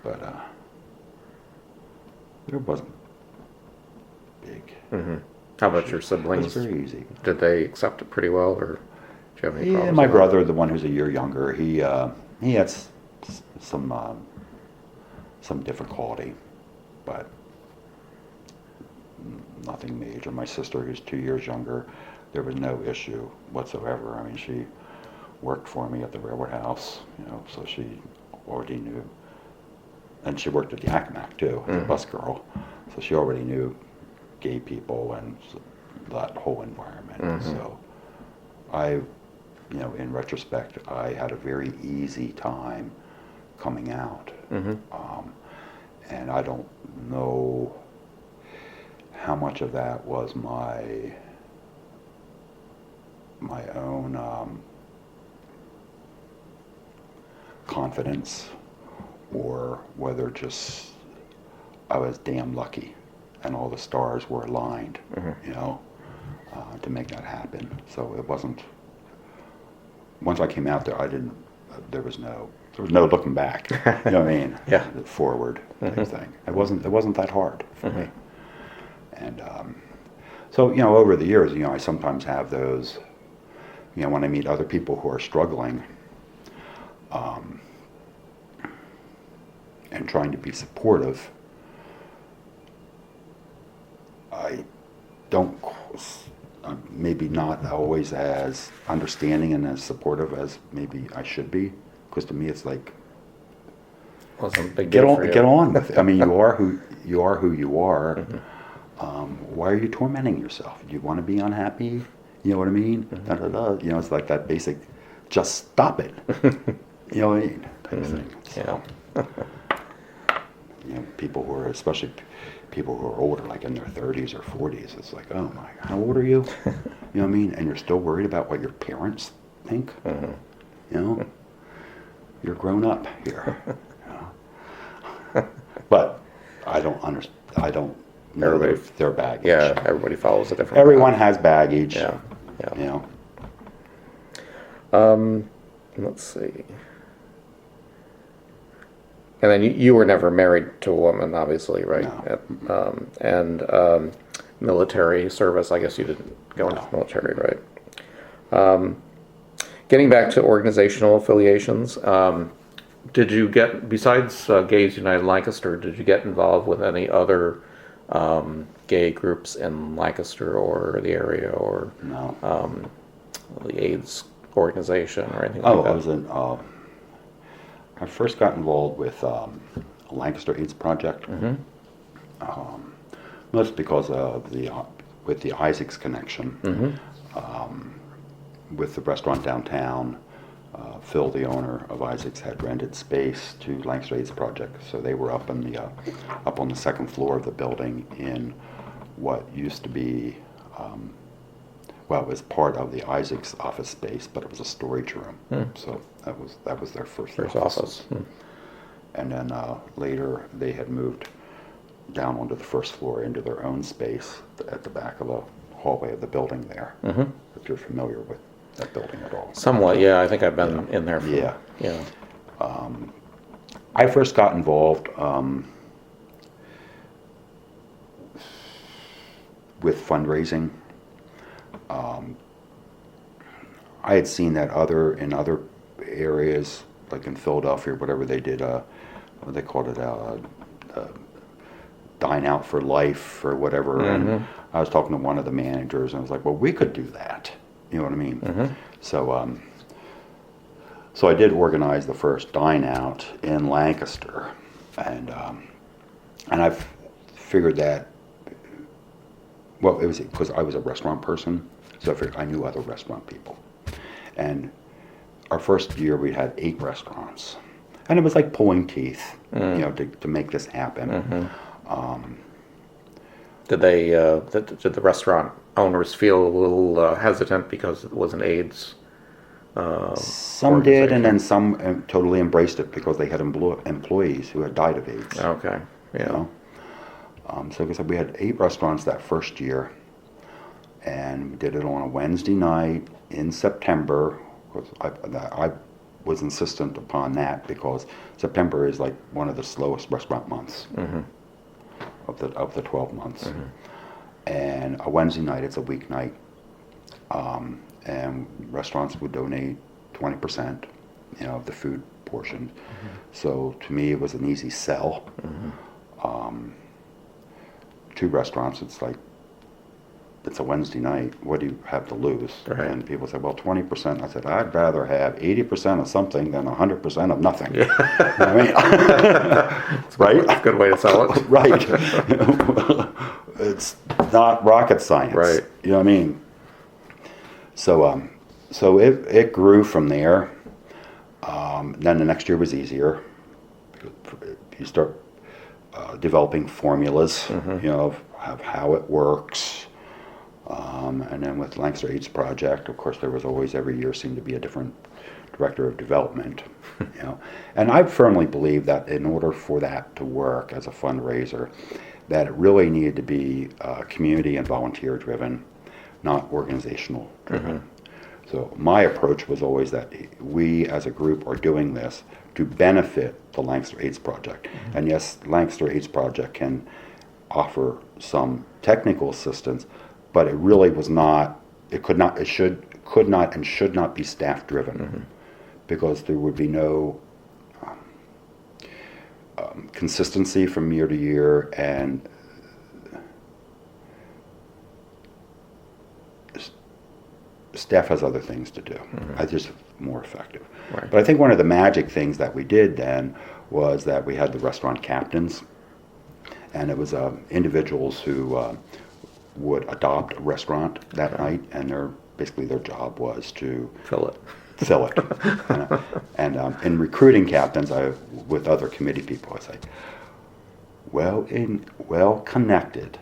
S2: But there wasn't big.
S1: How about your
S2: It
S1: siblings?
S2: was very easy.
S1: Did they accept it pretty well, or do you have any
S2: Yeah,
S1: problems?
S2: my
S1: with that?
S2: brother, the one who's a year younger, he had some difficulty, but nothing major. My sister, who's 2 years younger, there was no issue whatsoever. I mean, she worked for me at the railroad house, you know, so she already knew. And she worked at the ACMAC too, as a bus girl, so she already knew gay people and that whole environment. So I, you know, in retrospect, I had a very easy time coming out. And I don't know how much of that was my own confidence, or whether just I was damn lucky and all the stars were aligned, you know, to make that happen. So it wasn't, once I came out there, there was no looking back, you know what I mean?
S1: Yeah.
S2: Forward type thing. It wasn't that hard for me. And so, you know, over the years, you know, I sometimes have those, you know, when I meet other people who are struggling, and trying to be supportive, I don't, maybe not always as understanding and as supportive as maybe I should be, because to me it's like,
S1: Wasn't a big
S2: get
S1: deal
S2: on,
S1: for you.
S2: get on with it. I mean, you are who you are. Why are you tormenting yourself? Do you want to be unhappy? You know what I mean? Da, da, da. You know, it's like that basic, just stop it. You know what I mean? Type of thing. So, you know, people who are, especially people who are older, like in their 30s or 40s, it's like, oh my, how old are you? You know what I mean? And you're still worried about what your parents think? You know? You're grown up here. You know? But I don't know their baggage.
S1: Yeah, everybody follows a different
S2: Everyone
S1: path.
S2: has baggage.
S1: Yeah.
S2: You know?
S1: Let's see. And then you were never married to a woman, obviously, right?
S2: No.
S1: And military service, I guess you didn't go into the military, right? Getting back to organizational affiliations, did you get, besides Gays United Lancaster, did you get involved with any other gay groups in Lancaster or the area, or
S2: No.
S1: the AIDS organization or anything like that?
S2: I first got involved with Lancaster AIDS Project. That's because of with the Isaacs connection. With the restaurant downtown, Phil, the owner of Isaacs, had rented space to Lancaster AIDS Project, so they were up on the second floor of the building in what used to be, well, it was part of the Isaacs office space, but it was a storage room. So that was their first office. and then later they had moved down onto the first floor into their own space at the back of the hallway of the building there. If you're familiar with that building at all.
S1: Somewhat, yeah. I think I've been in there.
S2: Yeah.
S1: Yeah.
S2: I first got involved with fundraising. I had seen that in other areas, like in Philadelphia or whatever, they did what they called it, dine out for life or whatever. And I was talking to one of the managers, and I was like, well, we could do that. You know what I mean? So, so I did organize the first dine out in Lancaster, and I've figured that. Well, it was because I was a restaurant person, so I figured I knew other restaurant people. And our first year we had 8 restaurants, and it was like pulling teeth, you know, to make this happen.
S1: Did the restaurant owners feel a little hesitant because it was an AIDS?
S2: Some did, and then some totally embraced it because they had employees who had died of AIDS.
S1: Okay, yeah.
S2: You know? So like I said, we had 8 restaurants that first year, and we did it on a Wednesday night in September. I was insistent upon that because September is like one of the slowest restaurant months of the 12 months. And a Wednesday night, it's a weeknight, and restaurants would donate 20%, you know, of the food portion. So to me, it was an easy sell. 2 restaurants, it's like, it's a Wednesday night, what do you have to lose?
S1: Right.
S2: And people said, well, 20%. I said, I'd rather have 80% of something than 100% of nothing. Yeah. You know what I mean? Right?
S1: That's a good way to sell it.
S2: Right. It's not rocket science.
S1: Right.
S2: You know what I mean? So, so it grew from there. Then the next year was easier. You start developing formulas, you know, of how it works. And then with Lancaster AIDS Project, of course, there was always, every year seemed to be a different director of development, you know. And I firmly believe that in order for that to work as a fundraiser, that it really needed to be community and volunteer driven, not organizational driven. So my approach was always that we as a group are doing this to benefit the Lancaster AIDS Project. And yes, Lancaster AIDS Project can offer some technical assistance, but it really was not, it could not and should not be staff driven, because there would be no consistency from year to year, and staff has other things to do. I just more effective.
S1: Right.
S2: But I think one of the magic things that we did then was that we had the restaurant captains, and it was individuals who would adopt a restaurant that night, and basically their job was to
S1: Fill it.
S2: fill it. And in recruiting captains, with other committee people, I say, well connected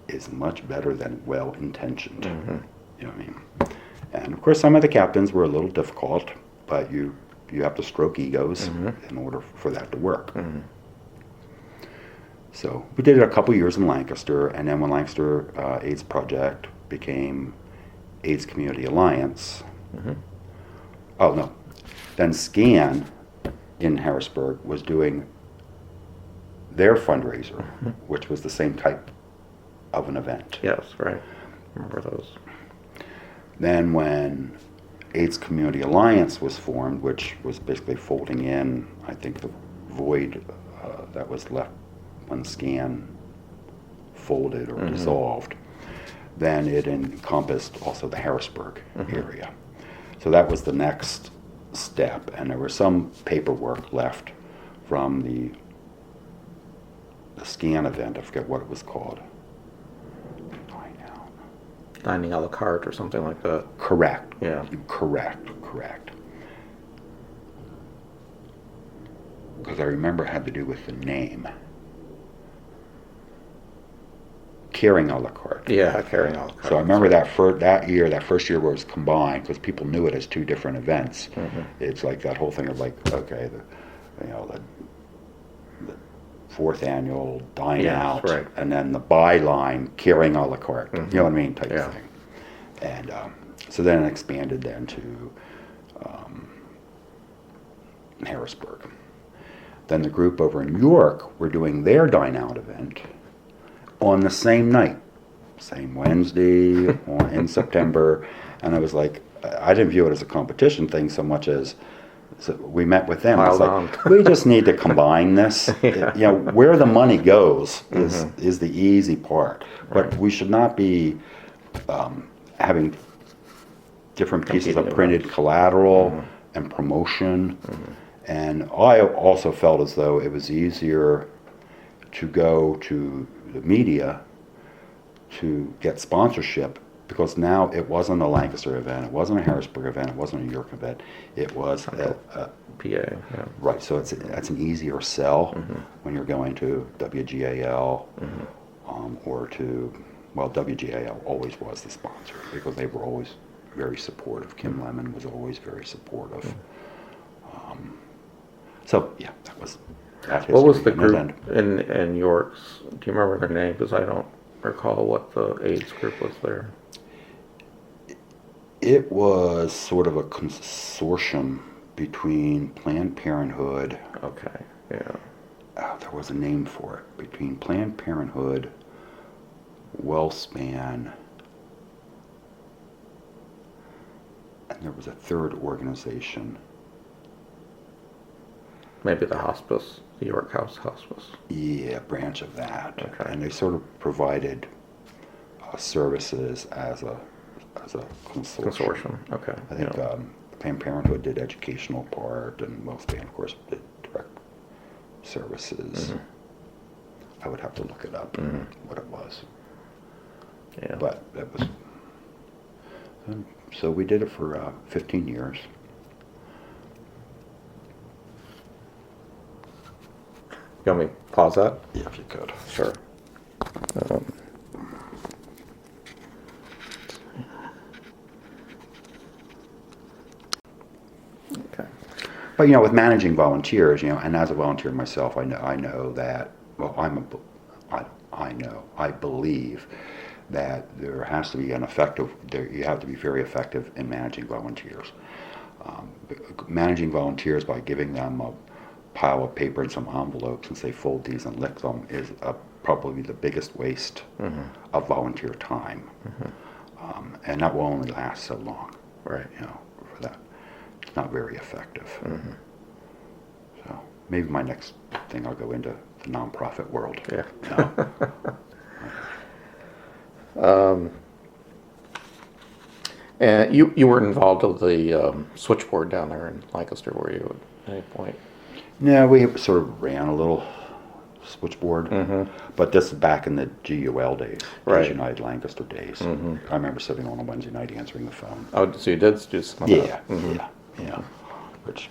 S2: is much better than well intentioned. You know what I mean? And of course, some of the captains were a little difficult, but you have to stroke egos in order for that to work. So we did it a couple years in Lancaster, and then when Lancaster AIDS Project became AIDS Community Alliance, oh no, then SCAN in Harrisburg was doing their fundraiser, which was the same type of an event.
S1: Yes, right. Remember those.
S2: Then when AIDS Community Alliance was formed, which was basically folding in, I think, the void that was left when SCAN folded or dissolved, then it encompassed also the Harrisburg area. So that was the next step, and there was some paperwork left from the SCAN event. I forget what it was called.
S1: Dining a la carte or something like that.
S2: Correct.
S1: Yeah.
S2: Correct. Because I remember it had to do with the name. Caring a la carte.
S1: Yeah, carrying a la carte.
S2: So I remember that first year where it was combined, because people knew it as 2 different events. It's like that whole thing of like, okay, fourth annual dine
S1: Yes,
S2: out,
S1: right.
S2: and then the byline carrying a la carte. You know what I mean, type
S1: Yeah.
S2: thing. And so then it expanded then to Harrisburg. Then the group over in York were doing their dine out event on the same night, same Wednesday in September, and I was like, I didn't view it as a competition thing so much as, so we met with them. It's
S1: Piled
S2: like,
S1: on.
S2: we just need to combine this.
S1: Yeah.
S2: You know, where the money goes is the easy part, but
S1: Right.
S2: we should not be having different pieces of
S1: Competing
S2: printed
S1: events.
S2: collateral and promotion. And I also felt as though it was easier to go to the media to get sponsorship, because now it wasn't a Lancaster event, it wasn't a Harrisburg event, it wasn't a York event, it was a
S1: PA. Yeah.
S2: right. So that's an easier sell when you're going to WGAL or to, well, WGAL always was the sponsor because they were always very supportive. Kim Lemon was always very supportive. So yeah, that was that history.
S1: What was the
S2: And then-
S1: group in York's? Do you remember their name? Because I don't recall what the AIDS group was there.
S2: It was sort of a consortium between Planned Parenthood.
S1: Okay. Yeah.
S2: There was a name for it, between Planned Parenthood, WellSpan, and there was a third organization.
S1: Maybe the hospice, the York House Hospice.
S2: Yeah, branch of that.
S1: Okay.
S2: And they sort of provided services as a consortium.
S1: Consortium. Okay.
S2: I think
S1: Yeah.
S2: Planned Parenthood did educational part, and WellSpan, of course, did direct services. I would have to look it up, what it was.
S1: Yeah.
S2: But that was, so we did it for 15 years.
S1: You want me to pause that?
S2: Yeah, if you could.
S1: Sure. Okay.
S2: But you know, with managing volunteers, you know, and as a volunteer myself, I know that. Well, I believe that there has to be an effective. You have to be very effective in managing volunteers. Managing volunteers by giving them a pile of paper and some envelopes and say fold these and lick them is probably the biggest waste of volunteer time, and that will only last so long.
S1: Right.
S2: You know, for that, it's not very effective. So maybe my next thing, I'll go into the nonprofit world.
S1: Yeah.
S2: You know?
S1: And you weren't involved with the switchboard down there in Lancaster, were you, at any point?
S2: No, we sort of ran a little switchboard, but this is back in the GUL days,
S1: Right.
S2: United Lancaster days. I remember sitting on a Wednesday night answering the phone.
S1: Oh, so you did do some of
S2: Yeah,
S1: that?
S2: yeah, which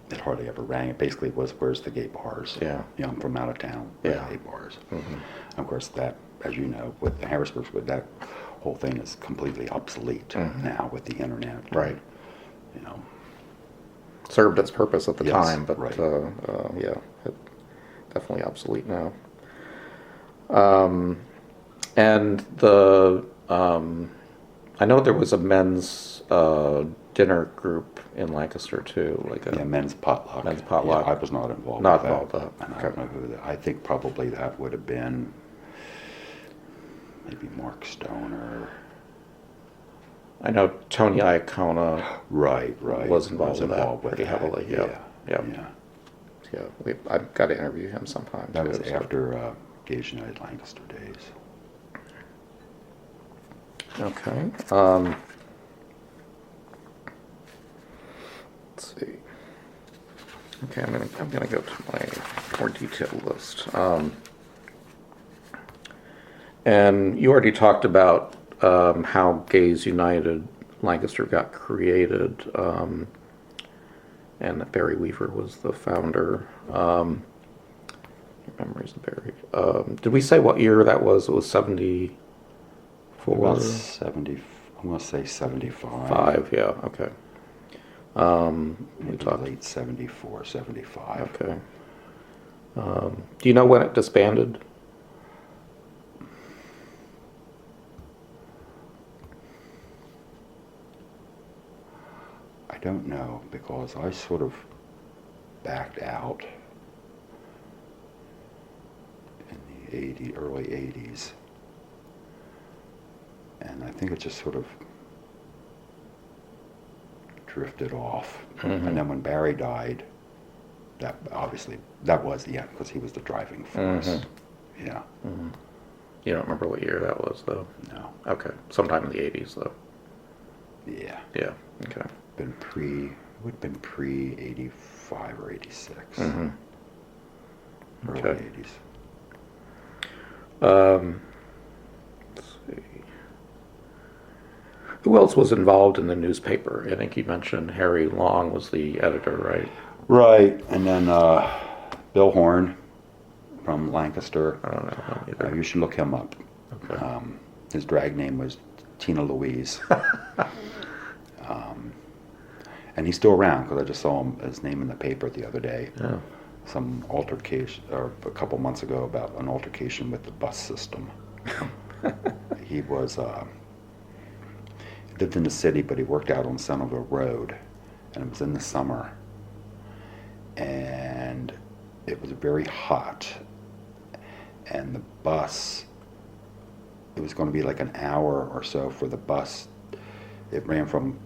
S2: it hardly ever rang. It basically was, where's the gay bars?
S1: Yeah.
S2: You know, I'm from out of town. Where's
S1: Yeah.
S2: the gay bars? Of course, that, as you know, with the Harrisburg, with that whole thing is completely obsolete now with the internet.
S1: Right.
S2: You know.
S1: Served its purpose at the
S2: Yes,
S1: time, but
S2: right.
S1: yeah, definitely obsolete now. And the I know there was a men's dinner group in Lancaster too, like a
S2: Yeah, men's potluck.
S1: Men's potluck.
S2: Yeah, I was not involved
S1: Not
S2: with that.
S1: involved with that,
S2: And I
S1: okay.
S2: don't know who that, I think probably that would have been maybe Mark Stoner.
S1: I know Tony Iacona.
S2: Right.
S1: Was involved with that
S2: with
S1: pretty
S2: that.
S1: heavily, yeah.
S2: Yeah.
S1: Yeah, I've got to interview him sometime.
S2: That
S1: too,
S2: was
S1: so.
S2: after Gays United Lancaster days.
S1: Okay. Let's see. Okay, I'm gonna go to my more detailed list. And you already talked about how Gays United Lancaster got created, and that Barry Weaver was the founder. Memories of Barry. Did we say what year that was? It was 74?
S2: About 70, I'm going to say 75.
S1: 5, yeah, okay. We
S2: Maybe
S1: talked.
S2: late 74, 75.
S1: Okay. Do you know when it disbanded?
S2: I don't know, because I sort of backed out in the early 80s. And I think it just sort of drifted off.
S1: Mm-hmm.
S2: And then when Barry died, that was the end, because he was the driving force.
S1: Mm-hmm.
S2: Yeah.
S1: Mm-hmm. You don't remember what year that was, though?
S2: No.
S1: Okay. Sometime in the 80s, though.
S2: Yeah.
S1: Yeah. Okay.
S2: It would have been pre 85 or 86.
S1: Mm-hmm.
S2: Early
S1: Okay.
S2: 80s.
S1: Let's see. Who else was involved in the newspaper? I think you mentioned Harry Long was the editor, right?
S2: Right. And then Bill Horn from Lancaster.
S1: I don't know him either.
S2: You should look him up.
S1: Okay.
S2: His drag name was Tina Louise. And he's still around, because I just saw his name in the paper the other day.
S1: Yeah.
S2: Some altercation, or a couple months ago, about an altercation with the bus system. He lived in the city, but he worked out on Centerville Road, and it was in the summer. And it was very hot, and the bus, it was going to be like an hour or so for the bus. It ran from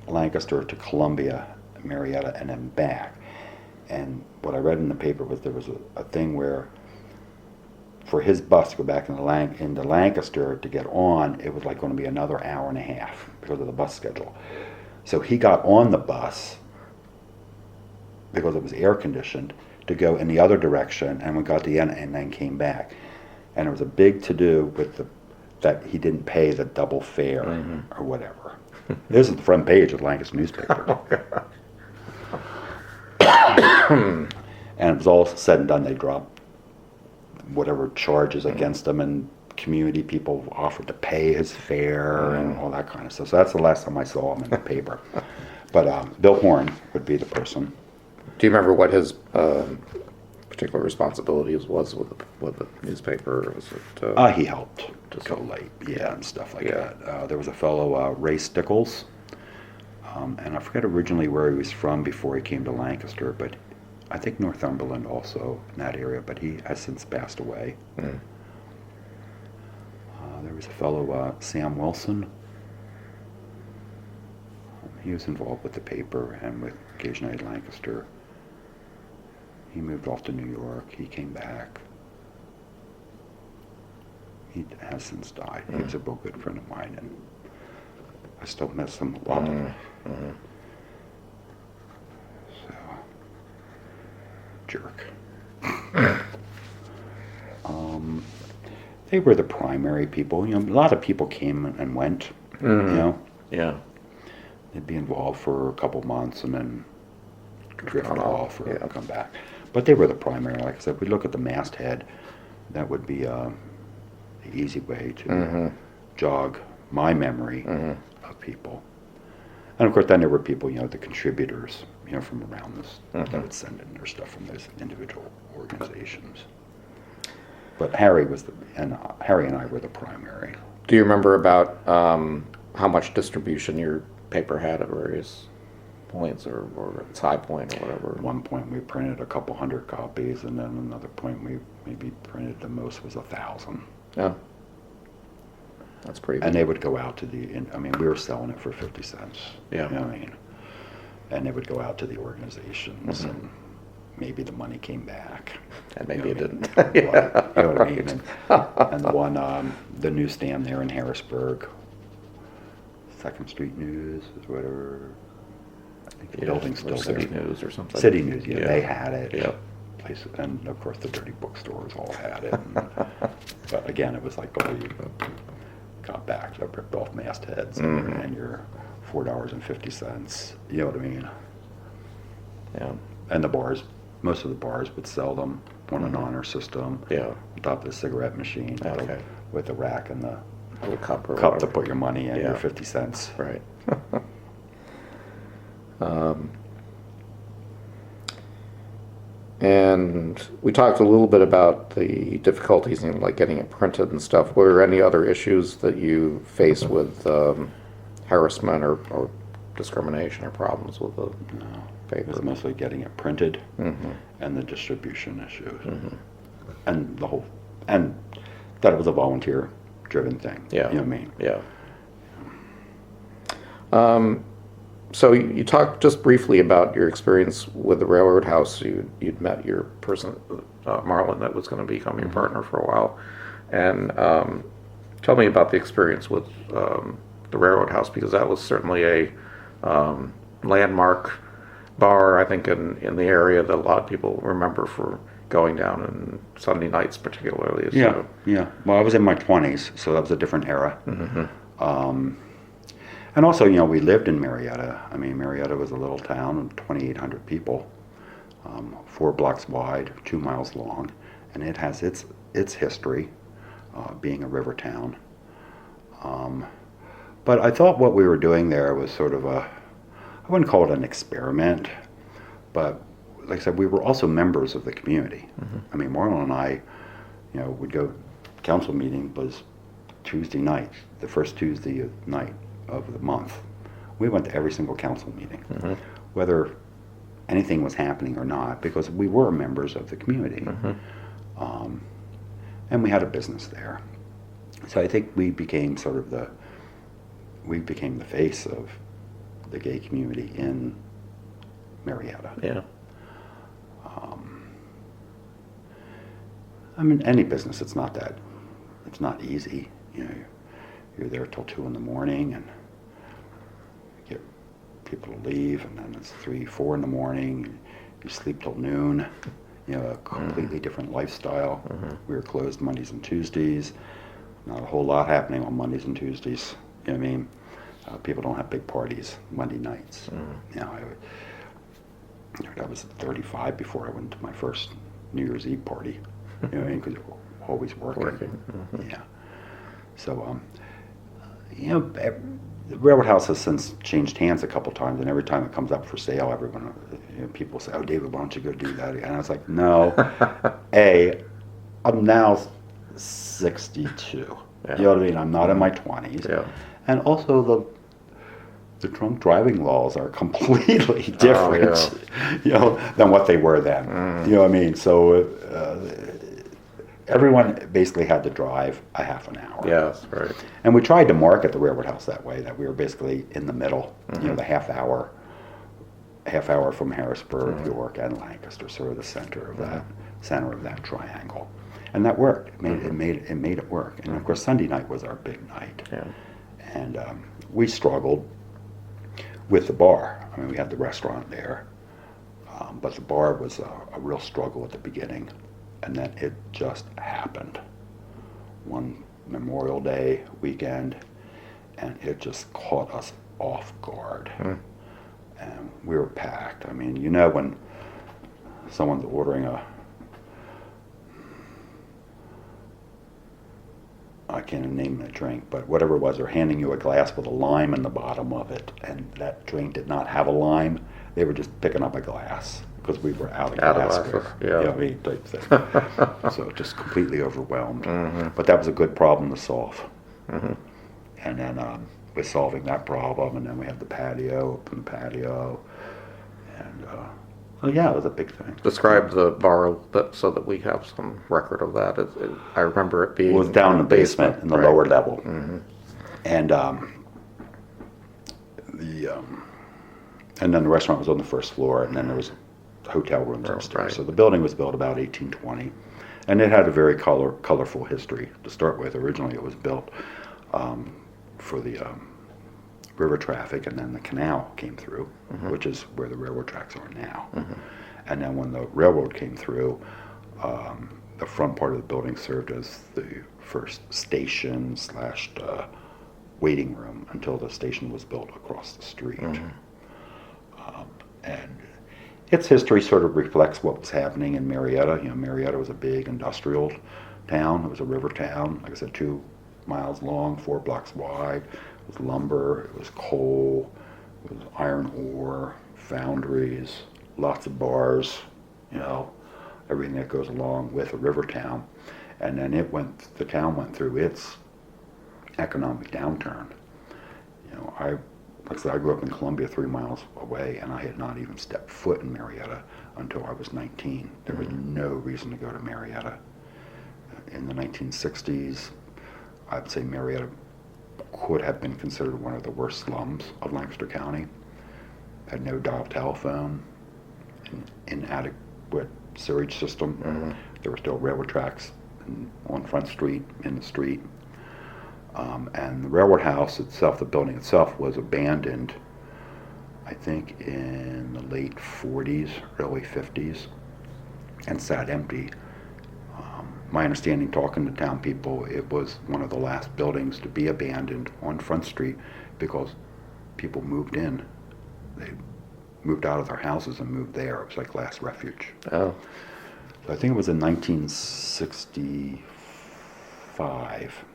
S2: Lancaster to Columbia, Marietta, and then back. And what I read in the paper was there was a thing where for his bus to go back into Lancaster to get on, it was like going to be another hour and a half because of the bus schedule. So he got on the bus, because it was air conditioned, to go in the other direction, and we got to the end and then came back. And it was a big to-do with that he didn't pay the double fare or whatever. This is the front page of the Lancaster newspaper. And it was all said and done. They dropped whatever charges against him, and community people offered to pay his fare and all that kind of stuff. So that's the last time I saw him in the paper. But Bill Horn would be the person.
S1: Do you remember what his particular responsibilities was with the newspaper? Was it,
S2: He helped go late, and stuff like
S1: Yeah.
S2: that. There was a fellow, Ray Stickles, and I forget originally where he was from before he came to Lancaster, but I think Northumberland also in that area, but he has since passed away.
S1: Mm.
S2: There was a fellow, Sam Wilson. He was involved with the paper and with Occasion Aid Lancaster. He moved off to New York. He came back. He has since died. He was a real good friend of mine, and I still miss him a lot. So, jerk. They were the primary people. You know, a lot of people came and went. You know,
S1: Yeah.
S2: they'd be involved for a couple months and then drift
S1: Gone
S2: off or
S1: yeah.
S2: come back. But they were the primary. Like I said, if we look at the masthead, that would be the easy way to jog my memory of people. And of course, then there were people, you know, the contributors, you know, from around this that would send in their stuff from those individual organizations. But Harry and I were the primary.
S1: Do you remember about how much distribution your paper had at various points, or its high point, or whatever?
S2: At one point, we printed a couple hundred copies, and then another point, we maybe printed the most was 1,000.
S1: Yeah. That's pretty big.
S2: And they would go out to we were selling it for 50 cents.
S1: Yeah.
S2: You know what I mean? And they would go out to the organizations, and maybe the money came back.
S1: And maybe it didn't.
S2: You know what I mean? And the one, the newsstand there in Harrisburg, 2nd Street News, or whatever. I think the building's still there.
S1: City News or something.
S2: City News, yeah, they had it.
S1: Yeah.
S2: Places, and of course the dirty bookstores all had it. And, but again, it was like, oh, you got back, I ripped off mastheads, and you're $4.50. You know what I mean?
S1: Yeah.
S2: And the bars, most of the bars would sell them on an honor system.
S1: Yeah.
S2: On top of the cigarette machine.
S1: Okay.
S2: With the rack and the
S1: Little cup or
S2: cup
S1: whatever.
S2: to put your money in,
S1: Yeah.
S2: your 50 cents.
S1: Right. And we talked a little bit about the difficulties in like getting it printed and stuff. Were there any other issues that you faced with harassment or discrimination or problems with the
S2: It was
S1: paper?
S2: mostly getting it printed and the distribution issues. And the whole, and that it was a volunteer-driven thing.
S1: Yeah.
S2: You know what I mean?
S1: Yeah. So you talked just briefly about your experience with the railroad house. You'd met your person, Marlon, that was going to become your partner for a while. And tell me about the experience with the railroad house, because that was certainly a landmark bar, I think, in the area that a lot of people remember for going down on Sunday nights particularly. So.
S2: Yeah, yeah. Well, I was in my 20s, so that was a different era. And also, you know, we lived in Marietta. I mean, Marietta was a little town of 2,800 people, 4 blocks wide, 2 miles long, and it has its history, being a river town. But I thought what we were doing there was sort of I wouldn't call it an experiment, but like I said, we were also members of the community. I mean, Marlon and I, you know, would go, council meeting was Tuesday night, the first Tuesday night of the month. We went to every single council meeting, whether anything was happening or not, because we were members of the community. And we had a business there. So I think we became sort of the face of the gay community in Marietta.
S1: Yeah.
S2: I mean, any business, it's not easy. You know, you're there till 2 in the morning and get people to leave, and then it's 3, 4 in the morning. You sleep till noon. You know, a completely different lifestyle. We were closed Mondays and Tuesdays. Not a whole lot happening on Mondays and Tuesdays. You know what I mean? People don't have big parties Monday nights. You know, I was 35 before I went to my first New Year's Eve party. You know what I mean? Because you're always working. Yeah. So, you know, the railroad house has since changed hands a couple times, and every time it comes up for sale, everyone, you know, people say, "Oh, David, why don't you go do that?" And I was like, "No, I'm now 62.
S1: Yeah.
S2: You know what I mean? I'm not in my 20s,
S1: Yeah.
S2: and also the drunk driving laws are completely different, you know, than what they were then. You know what I mean? So everyone basically had to drive a half an hour.
S1: Yes, right.
S2: And we tried to market the railroad house that way, that we were basically in the middle, you know, the half hour from Harrisburg, York, and Lancaster, sort of the center of that triangle. And that worked. It made it work. And of course, Sunday night was our big night.
S1: Yeah.
S2: And we struggled with the bar. I mean, we had the restaurant there, but the bar was a real struggle at the beginning. And then it just happened. One Memorial Day weekend, and it just caught us off guard. And we were packed. I mean, you know, when someone's ordering I can't even name the drink, but whatever it was, they're handing you a glass with a lime in the bottom of it, and that drink did not have a lime. They were just picking up a glass because we were out of glassware.
S1: Yeah.
S2: You know what I mean, type thing. So just completely overwhelmed. But that was a good problem to solve. And then with solving that problem, and then we had the patio, open the patio, and so yeah, it was a big thing.
S1: Describe the bar so that we have some record of that. I remember it being...
S2: It was down in the basement in the
S1: right.
S2: lower level. And and then the restaurant was on the first floor, and then there was hotel rooms upstairs.
S1: Right.
S2: So the building was built about 1820, and it had a very colorful history to start with. Originally, it was built for the river traffic, and then the canal came through, which is where the railroad tracks are now. And then when the railroad came through, the front part of the building served as the first station / waiting room until the station was built across the street. And its history sort of reflects what was happening in Marietta. You know, Marietta was a big industrial town. It was a river town, like I said, 2 miles long, 4 blocks wide. It was lumber, it was coal, it was iron ore, foundries, lots of bars, you know. everything that goes along with a river town. And then the town went through its economic downturn. You know, like I said, I grew up in Columbia, 3 miles away, and I had not even stepped foot in Marietta until I was 19. There was no reason to go to Marietta. In the 1960s, I'd say Marietta could have been considered one of the worst slums of Lancaster County. Had no dial telephone, an inadequate sewage system. There were still railroad tracks on Front Street, in the street. And the railroad house itself, the building itself, was abandoned, I think, in the late 40s, early 50s, and sat empty. My understanding, talking to town people, it was one of the last buildings to be abandoned on Front Street because people moved in. They moved out of their houses and moved there. It was like last refuge.
S1: Oh.
S2: So I think it was in 1965.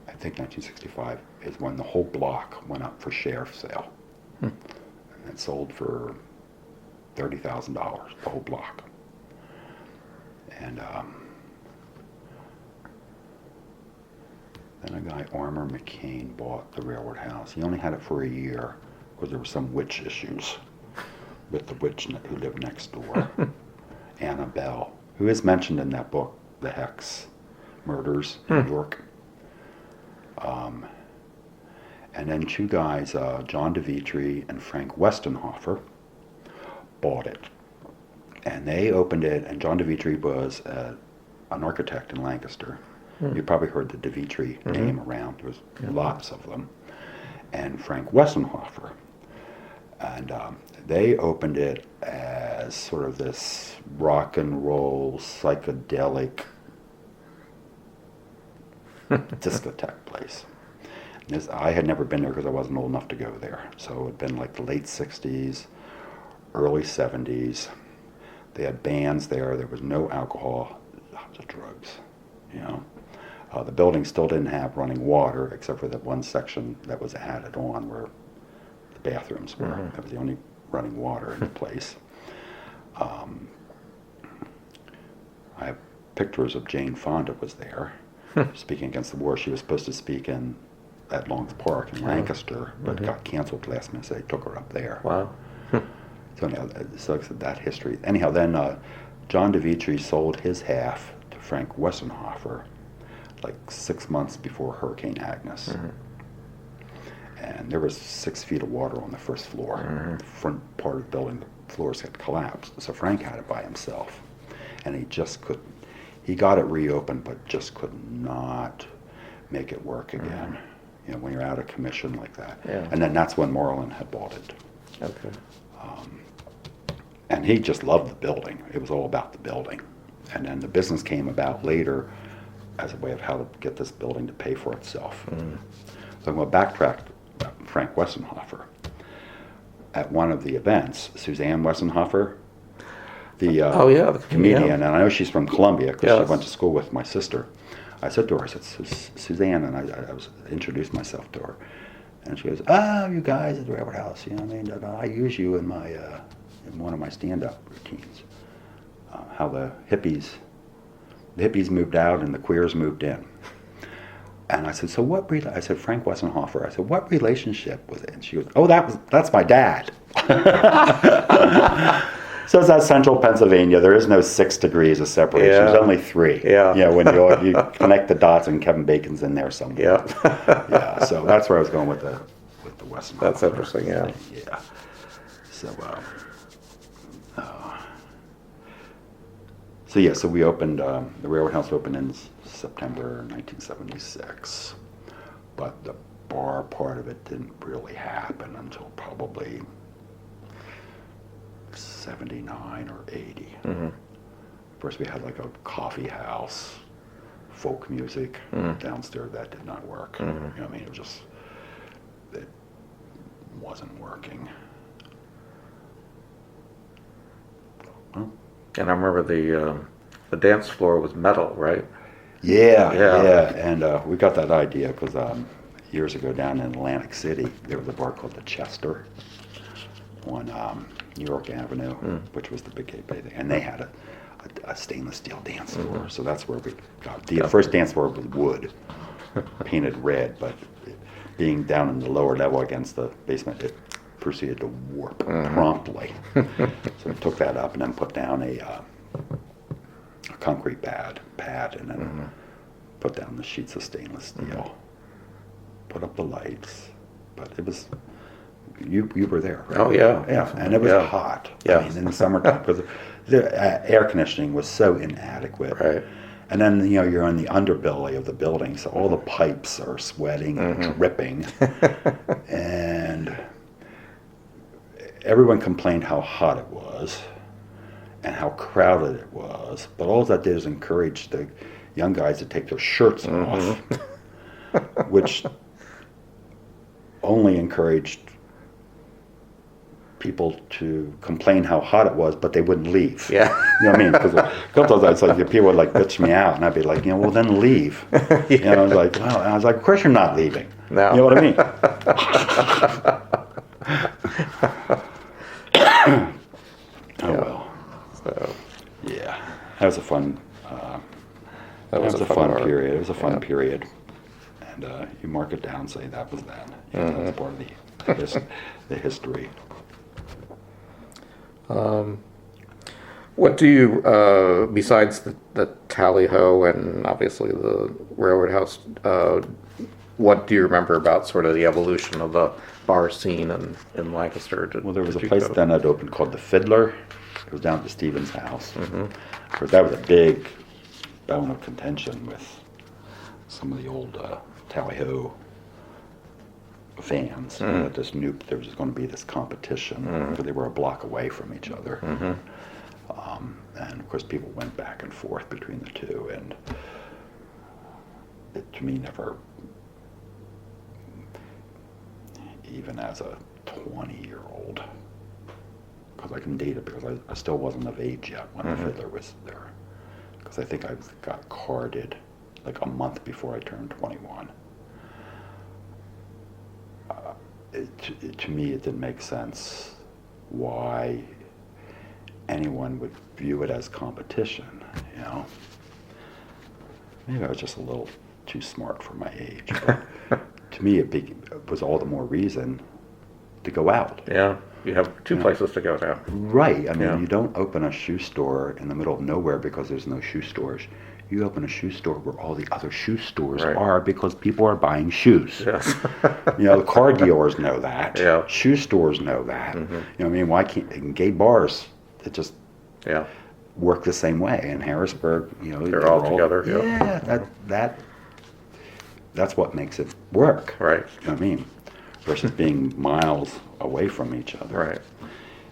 S2: I think 1965 is when the whole block went up for sheriff sale. And it sold for $30,000, the whole block. And then a guy, Armour McCain, bought the railroad house. He only had it for a year because there were some witch issues with the witch who lived next door, Annabelle, who is mentioned in that book, The Hex Murders in New York. And then two guys, John DeVitri and Frank Westenhofer, bought it. And they opened it, and John DeVitri was an architect in Lancaster. You probably heard the DeVitri name around. There was lots of them. And Frank Westenhofer. And they opened it as sort of this rock and roll, psychedelic discotheque place. I had never been there because I wasn't old enough to go there. So it had been like the late 60s, early 70s. They had bands there. There was no alcohol, lots of drugs, you know. The building still didn't have running water except for that one section that was added on where the bathrooms were. That was the only running water in the place. I have pictures of Jane Fonda was there speaking against the war. She was supposed to speak at Long's Park in Lancaster, but got canceled last minute, so they took her up there.
S1: Wow.
S2: So anyhow, so that history. Anyhow, then John DeVitri sold his half to Frank Westenhofer like 6 months before Hurricane Agnes. And there was 6 feet of water on the first floor. The front part of the building, the floors had collapsed. So Frank had it by himself. And he just couldn't. He got it reopened, but just could not make it work again. You know, when you're out of commission like that.
S1: Yeah.
S2: And then that's when Moreland had bought it.
S1: Okay.
S2: And he just loved the building. It was all about the building. And then the business came about later as a way of how to get this building to pay for itself. So I'm going to backtrack to Frank Westenhofer. At one of the events, Suzanne Westenhofer, the
S1: the
S2: comedian, and I know she's from Columbia because she
S1: Yes.
S2: went to school with my sister. I said to her, I said, Suzanne, and I was introduced myself to her. And she goes, "Oh, you guys at the Railroad House, you know what I mean? I use you in my in one of my stand-up routines. How the hippies moved out and the queers moved in." And I said, "So what?" I said, "Frank Westenhofer." I said, "What relationship was it?" And she goes, "Oh, that's my dad." So it's out Central Pennsylvania. There is no 6 degrees of separation.
S1: Yeah.
S2: There's only 3.
S1: Yeah.
S2: Yeah. When you connect the dots, and Kevin Bacon's in there somewhere.
S1: Yeah.
S2: Yeah. So that's where I was going with the Westenhofer.
S1: That's interesting, yeah.
S2: Yeah. So we opened, the Railroad House opened in September 1976, but the bar part of it didn't really happen until probably 79 or 80. First we had like a coffee house, folk music downstairs. That did not work. You know what I mean? It wasn't working. Well,
S1: And I remember the dance floor was metal, right?
S2: Yeah.
S1: Yeah.
S2: And we got that idea because years ago down in Atlantic City, there was a bar called the Chester. on New York Avenue, which was the big gay thing, and they had a stainless steel dance floor. So that's where we got the first dance floor was wood, painted red, but being down in the lower level against the basement, it proceeded to warp promptly. So we took that up and then put down a concrete pad, and then put down the sheets of stainless steel. Put up the lights, but it was. You were there, right?
S1: Oh yeah,
S2: yeah, and it was hot.
S1: Yeah.
S2: I mean, in the summertime, because the air conditioning was so inadequate.
S1: Right.
S2: And then you're in the underbelly of the building, so all the pipes are sweating and dripping, and everyone complained how hot it was and how crowded it was. But all that did is encourage the young guys to take their shirts off, which only encouraged people to complain how hot it was, but they wouldn't leave.
S1: Yeah.
S2: You know what I mean? Because a couple of times, like, people would, like, bitch me out, and I'd be like, well, then leave. You know, I was like, well, and I was like, of course you're not leaving.
S1: No.
S2: You know what I mean? Oh, well.
S1: So
S2: Yeah. That was a fun,
S1: that was a
S2: fun
S1: fun
S2: period. It was a fun period. And you mark it down, say that was then. You know, that's part of the history.
S1: What do you, besides the tally-ho and obviously the railroad house, what do you remember about sort of the evolution of the bar scene in Lancaster?
S2: Well, there was a place then that opened called the Fiddler. It was down at Stevens' house. Of course, that was a big bone of contention with some of the old tally-ho fans. That just knew there was going to be this competition, but they were a block away from each other. And of course, people went back and forth between the two, and it, to me, never, even as a 20-year-old, because I can date it because I still wasn't of age yet when the Fiddler was there, because I think I got carded like a month before I turned 21. To me, it didn't make sense why anyone would view it as competition, you know. Maybe I was just a little too smart for my age, but to me it was all the more reason to go out.
S1: Yeah, you have two places to go now.
S2: Right, I mean,
S1: Yeah.
S2: you don't open a shoe store in the middle of nowhere because there's no shoe stores. You open a shoe store where all the other shoe stores are because people are buying shoes.
S1: Yes.
S2: You know, the car dealers know that.
S1: Yeah.
S2: Shoe stores know that. You know what I mean? Why can't, in gay bars, it just
S1: Yeah.
S2: work the same way. In Harrisburg, you know,
S1: They're all together, yeah.
S2: that's what makes it work.
S1: Right.
S2: You know what I mean? Versus being miles away from each other.
S1: Right.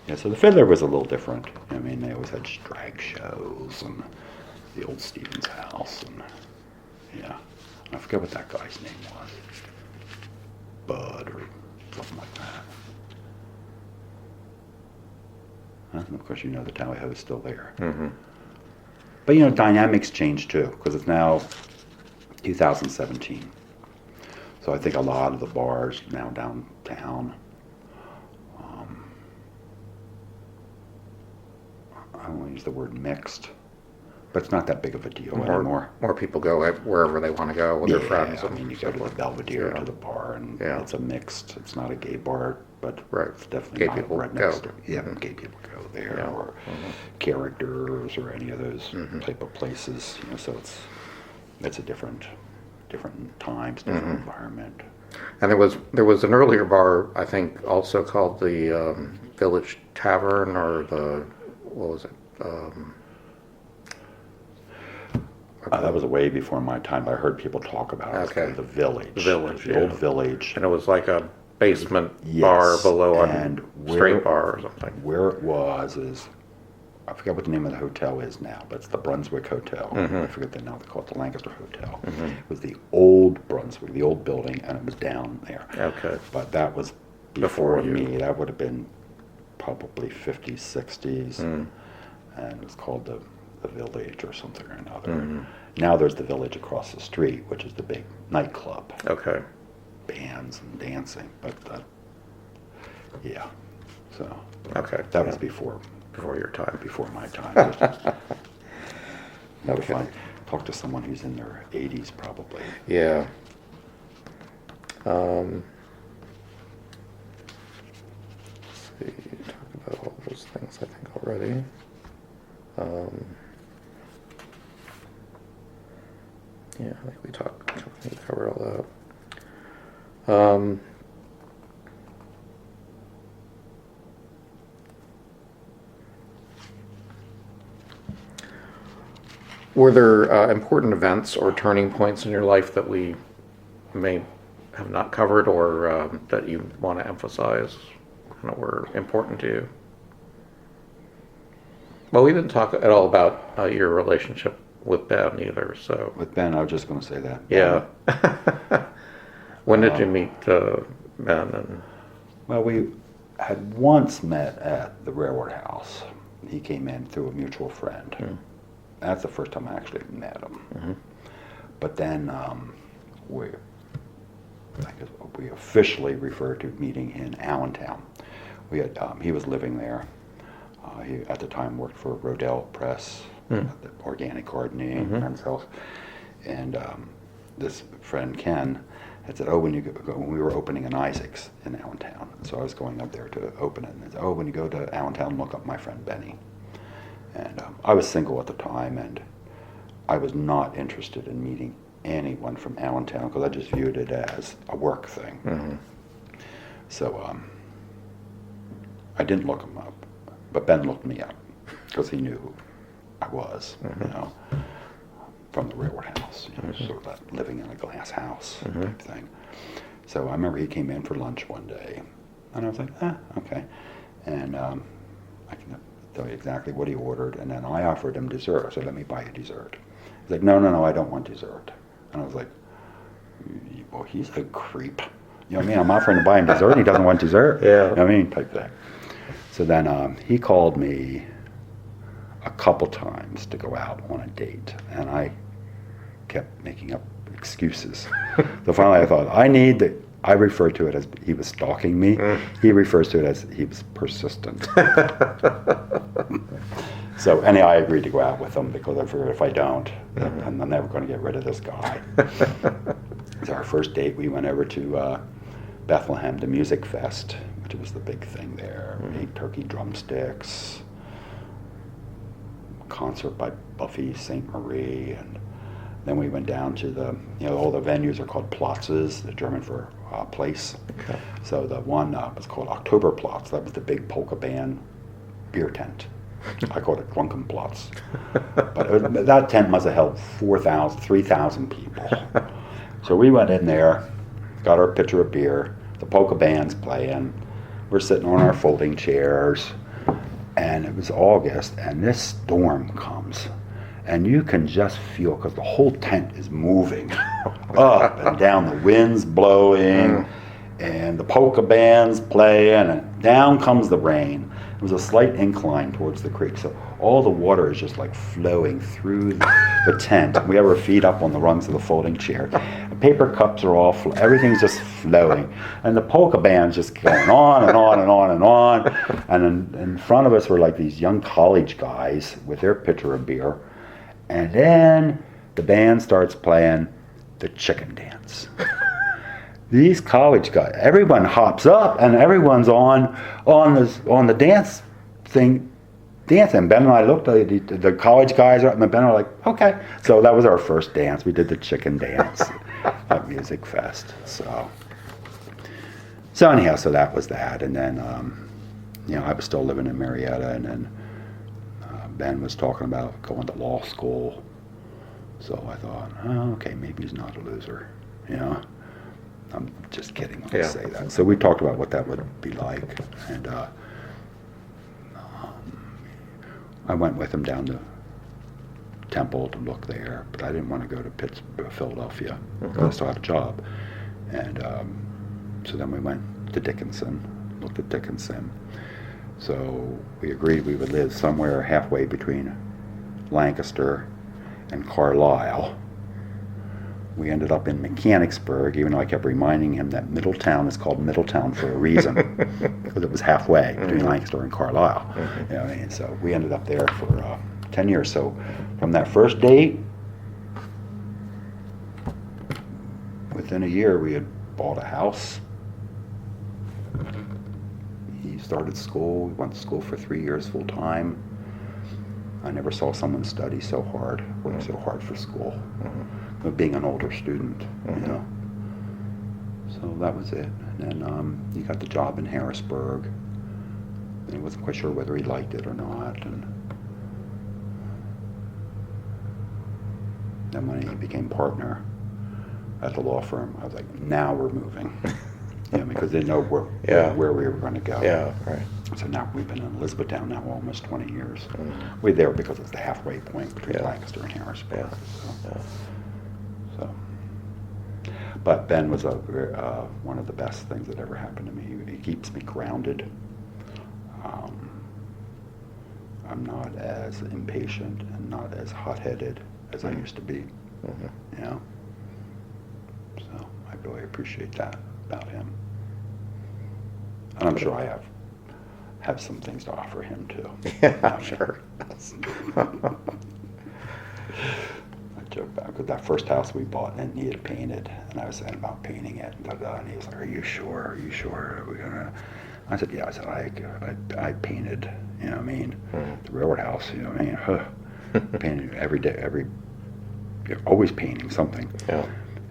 S2: Yeah, so the Fiddler was a little different. You know what I mean? They always had drag shows and the old Stevens house, and yeah, I forget what that guy's name was, Bud or something like that. And of course, you know the tally-ho is still there. But you know, dynamics change too, because it's now 2017. So I think a lot of the bars now downtown, I don't want to use the word mixed, but it's not that big of a deal anymore.
S1: More people go wherever they want to go with their friends.
S2: I mean, you go to the Belvedere,
S1: Yeah.
S2: to the bar, and
S1: Yeah.
S2: it's a mixed. It's not a gay bar, but
S1: Right.
S2: it's definitely
S1: Gay
S2: not
S1: people
S2: right
S1: go.
S2: next to. Yeah, gay people go there,
S1: Yeah.
S2: or Characters, or any of those type of places. You know, so it's a different times, different environment.
S1: And there was an earlier bar, I think, also called the Village Tavern, or what was it?
S2: That was way before my time, but I heard people talk about it. It was
S1: Okay.
S2: called the Village.
S1: The Village,
S2: It was the old
S1: yeah.
S2: Village.
S1: And it was like a basement
S2: Yes,
S1: bar below
S2: and
S1: a straight bar or something.
S2: Where it was is, I forget what the name of the hotel is now, but it's the Brunswick Hotel. I forget the now they call it the Lancaster Hotel. It was the old Brunswick, the old building, and it was down there.
S1: Okay.
S2: But that was before
S1: Before you.
S2: me. That would have been probably 50s, 60s, and it was called the Village or something or another. Now there's the Village across the street, which is the big nightclub.
S1: Okay.
S2: Bands and dancing, but yeah. So
S1: Okay.
S2: that was
S1: yeah,
S2: before
S1: your time.
S2: my time.
S1: Okay.
S2: Talk to someone who's in their 80s probably.
S1: Yeah. Let's see, talk about all those things I think already. Yeah, I think we covered all that. Were there important events or turning points in your life that we may have not covered, or that you want to emphasize, were important to you? Well, we didn't talk at all about your relationship with Ben either, so.
S2: With Ben, I was just going to say that.
S1: Yeah. When did you meet Ben? And
S2: Well, we had once met at the railroad house. He came in through a mutual friend. That's the first time I actually met him. But then I guess we officially referred to meeting in Allentown. We had he was living there. He at the time worked for Rodell Press, the organic gardening himself, and this friend Ken had said, "Oh, when we were opening an Isaac's in Allentown, so I was going up there to open it, and he said, oh, when you go to Allentown, look up my friend Benny." And I was single at the time, and I was not interested in meeting anyone from Allentown because I just viewed it as a work thing. So I didn't look him up, but Ben looked me up because he knew who I was, from the railroad house, sort of that living in a glass house type thing. So I remember he came in for lunch one day, and I was like, okay. And I can tell you exactly what he ordered, and then I offered him dessert. I said, let me buy you dessert. He's like, no, I don't want dessert. And I was like, well, he's a creep. You know what I mean? I'm offering to buy him dessert, and he doesn't want dessert.
S1: Yeah.
S2: You know what I mean? Type thing. So then he called me a couple times to go out on a date, and I kept making up excuses. So finally I thought, I referred to it as he was stalking me. He refers to it as he was persistent. So anyway, I agreed to go out with him because I figured if I don't, I'm never going to get rid of this guy. So our first date, we went over to Bethlehem, the Music Fest, which was the big thing there. We ate turkey drumsticks, concert by Buffy St. Marie, and then we went down to all the venues are called Platzes, the German for place.
S1: Okay.
S2: So the one was called Oktoberplatz. That was the big polka band beer tent. I called it Drunkenplatz. But that tent must have held 3,000 people. So we went in there, got our pitcher of beer, the polka band's playing, we're sitting on our folding chairs, and it was August, and this storm comes. And you can just feel, because the whole tent is moving up and down, the wind's blowing, and the polka band's playing, and down comes the rain. It was a slight incline towards the creek, so all the water is just like flowing through the tent. We have our feet up on the rungs of the folding chair. The paper cups are all, everything's just flowing. And the polka band's just going on and on and on and on. And in front of us were like these young college guys with their pitcher of beer. And then the band starts playing the chicken dance. These college guys, everyone hops up and everyone's on the dance thing, dancing. Ben and I looked at the college guys up, and Ben and I were like, okay. So that was our first dance. We did the chicken dance at Music Fest. So anyhow, so that was that. And then, I was still living in Marietta, and then Ben was talking about going to law school. So I thought, okay, maybe he's not a loser, I'm just kidding when I say that. So we talked about what that would be like, and I went with him down to Temple to look there, but I didn't want to go to Philadelphia because I still had a job. And so then we went to Dickinson, looked at Dickinson. So we agreed we would live somewhere halfway between Lancaster and Carlisle. we ended up in Mechanicsburg, even though I kept reminding him that Middletown is called Middletown for a reason, because it was halfway between Lancaster and Carlisle. You know what I mean? So we ended up there for 10 years. So from that first date, within a year, we had bought a house. He started school. We went to school for 3 years full time. I never saw someone study so hard, work so hard for school. But being an older student, you know. So that was it. And then he got the job in Harrisburg. And he wasn't quite sure whether he liked it or not. And then when he became partner at the law firm, I was like, now we're moving. Because they know where we were going to go.
S1: Yeah, right.
S2: So now we've been in Elizabethtown now almost 20 years. We're there because it's the halfway point between Lancaster and Harrisburg. So. But Ben was one of the best things that ever happened to me. He keeps me grounded. I'm not as impatient and not as hot-headed as I used to be. You know. So I really appreciate that about him. And I'm sure I have some things to offer him too.
S1: Yeah, I'm sure.
S2: I joke about because that first house we bought and needed painted, and I was saying about painting it, and he was like, "Are you sure? Are you sure? Are we gonna?" I said, "Yeah." I said, "I painted, you know what I mean, the railroad house, you know what I mean, painted every day, you're always painting something."
S1: Yeah.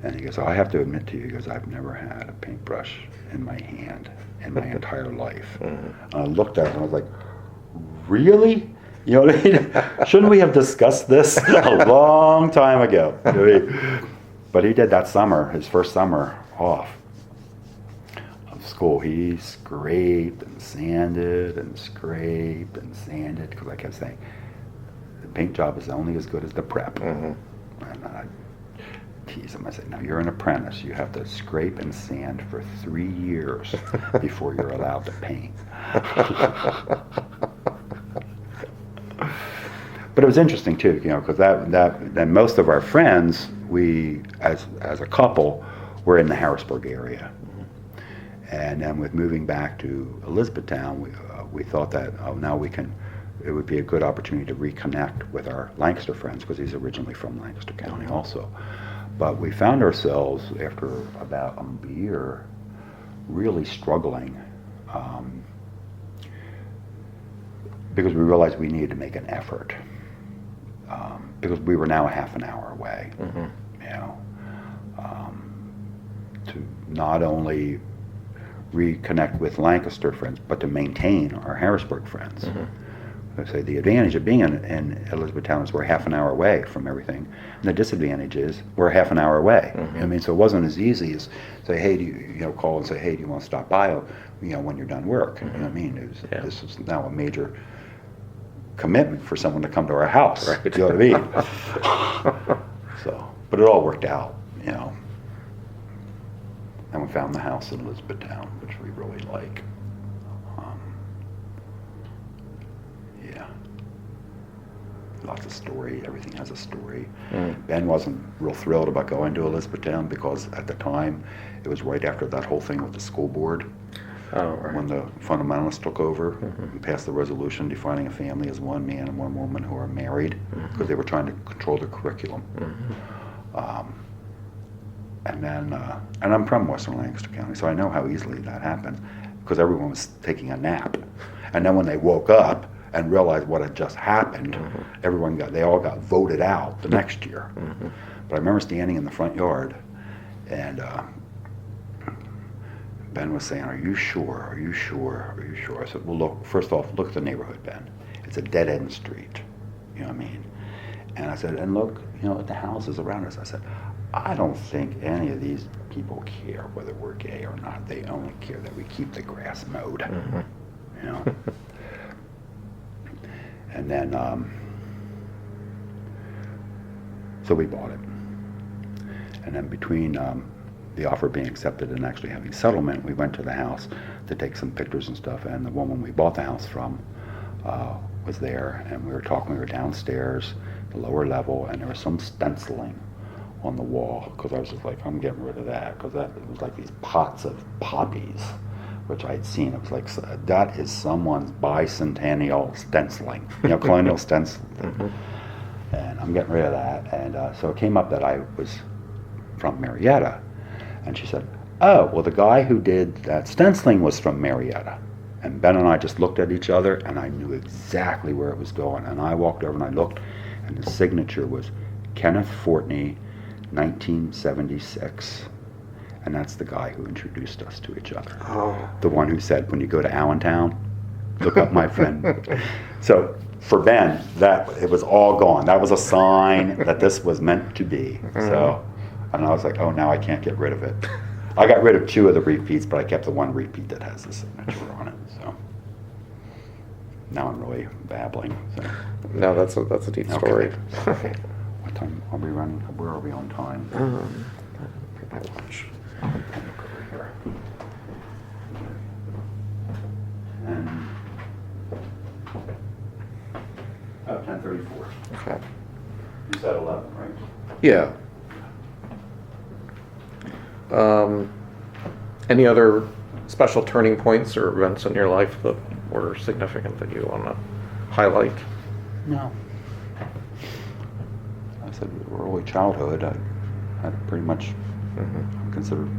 S1: And
S2: he goes, "I have to admit to you," he goes, "I've never had a paintbrush in my hand in my entire life." And I looked at it and I was like, "Really? You know what I mean? Shouldn't we have discussed this a long time ago?" You know what I mean? But he did that summer, his first summer off of school. He scraped and sanded and scraped and sanded, because I kept saying, the paint job is only as good as the prep. And I tease him. I say, "No, you're an apprentice. You have to scrape and sand for 3 years before you're allowed to paint." But it was interesting too, you know, because then most of our friends, we as a couple, were in the Harrisburg area, and then with moving back to Elizabethtown, we thought that now it would be a good opportunity to reconnect with our Lancaster friends, because he's originally from Lancaster County also. But we found ourselves, after about a year, really struggling, because we realized we needed to make an effort, because we were now a half an hour away, you know, to not only reconnect with Lancaster friends, but to maintain our Harrisburg friends. I say the advantage of being in Elizabethtown is we're half an hour away from everything, and the disadvantage is we're half an hour away. I mean, so it wasn't as easy as say, "Hey, do you call and say, hey, do you want to stop by, when you're done work?" You know what I mean? This is now a major commitment for someone to come to our house. Right. You know what I mean? So, but it all worked out, you know. And we found the house in Elizabethtown, which we really like. Lots of story. Everything has a story. Ben wasn't real thrilled about going to Elizabethtown, because at the time it was right after that whole thing with the school board.
S1: Right.
S2: When the fundamentalists took over and passed the resolution defining a family as one man and one woman who are married, because they were trying to control the curriculum. And then, and I'm from Western Lancaster County, so I know how easily that happened, because everyone was taking a nap. And then when they woke up and realized what had just happened, they all got voted out the next year. But I remember standing in the front yard, and Ben was saying, "Are you sure? Are you sure? Are you sure?" I said, "Well, look, first off, look at the neighborhood, Ben. It's a dead-end street. You know what I mean?" And I said, "And look, at the houses around us." I said, "I don't think any of these people care whether we're gay or not. They only care that we keep the grass mowed." You know? And then, so we bought it. And then between the offer being accepted and actually having settlement, we went to the house to take some pictures and stuff. And the woman we bought the house from was there, and we were talking. We were downstairs, the lower level, and there was some stenciling on the wall, because I was just like, I'm getting rid of that, because that it was like these pots of poppies, which I'd seen. It was like, that is someone's bicentennial stenciling, colonial stenciling. And I'm getting rid of that. And so it came up that I was from Marietta. And she said, oh, well, the guy who did that stenciling was from Marietta. And Ben and I just looked at each other, and I knew exactly where it was going. And I walked over and I looked, and the signature was Kenneth Fortney, 1976. And that's the guy who introduced us to each other.
S1: Oh.
S2: The one who said, when you go to Allentown, look up my friend. So for Ben, that it was all gone. That was a sign that this was meant to be. So, and I was like, oh, now I can't get rid of it. I got rid of 2 of the repeats, but I kept the one repeat that has the signature on it. So now I'm really babbling. So.
S1: No, that's a deep story.
S2: Okay. What time are we running? Where are we on time?
S1: My watch.
S2: Look over here. And 10:34.
S1: Okay.
S2: You said 11, right?
S1: Yeah. Any other special turning points or events in your life that were significant that you want to highlight?
S2: No. I said early childhood. I had pretty much considered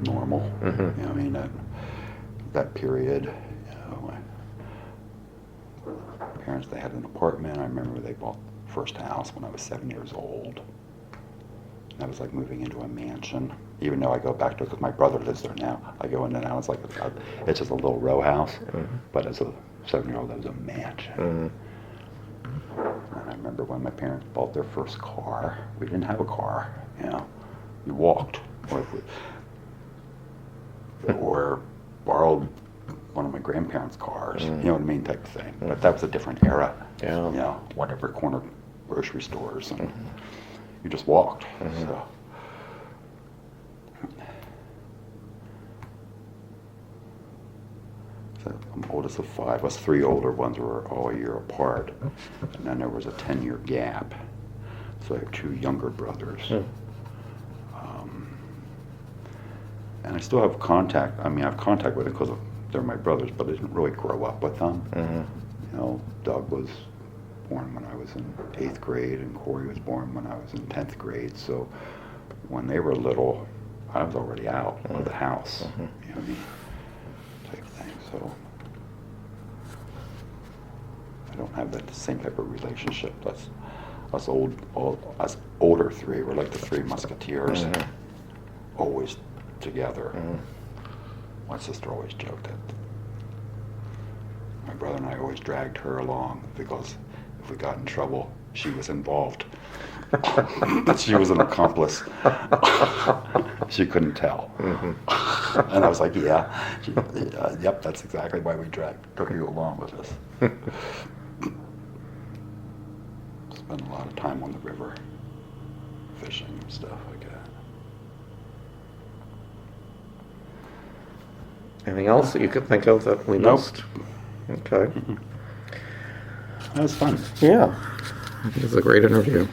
S2: normal. I mean, that period. My parents, they had an apartment. I remember they bought the first house when I was 7 years old. That was like moving into a mansion. Even though I go back to it because my brother lives there now. I go in there now. It's like it's just a little row house, but as a 7-year-old, it was a mansion. And I remember when my parents bought their first car. We didn't have a car. You walked, or borrowed one of my grandparents' cars. You know what I mean, type of thing. But that was a different era.
S1: Yeah.
S2: Whatever corner grocery stores and. You just walked. So I'm oldest of 5. Us 3 older ones were all a year apart, and then there was a 10-year gap. So I have 2 younger brothers, and I still have contact. I mean, I have contact with them because they're my brothers, but I didn't really grow up with them. Doug was born when I was in 8th grade, and Corey was born when I was in 10th grade. So when they were little, I was already out of the house, you know what I mean, type of thing. So I don't have that same type of relationship. Us older 3 were like the 3 musketeers, always together. My sister always joked that my brother and I always dragged her along because if we got in trouble, she was involved. That she was an accomplice. She couldn't tell. And I was like, yep, that's exactly why we took you along with us. Spent a lot of time on the river, fishing and stuff like that.
S1: Anything else that you could think of that we missed? Okay.
S2: That was fun.
S1: Yeah. I think it's a great interview.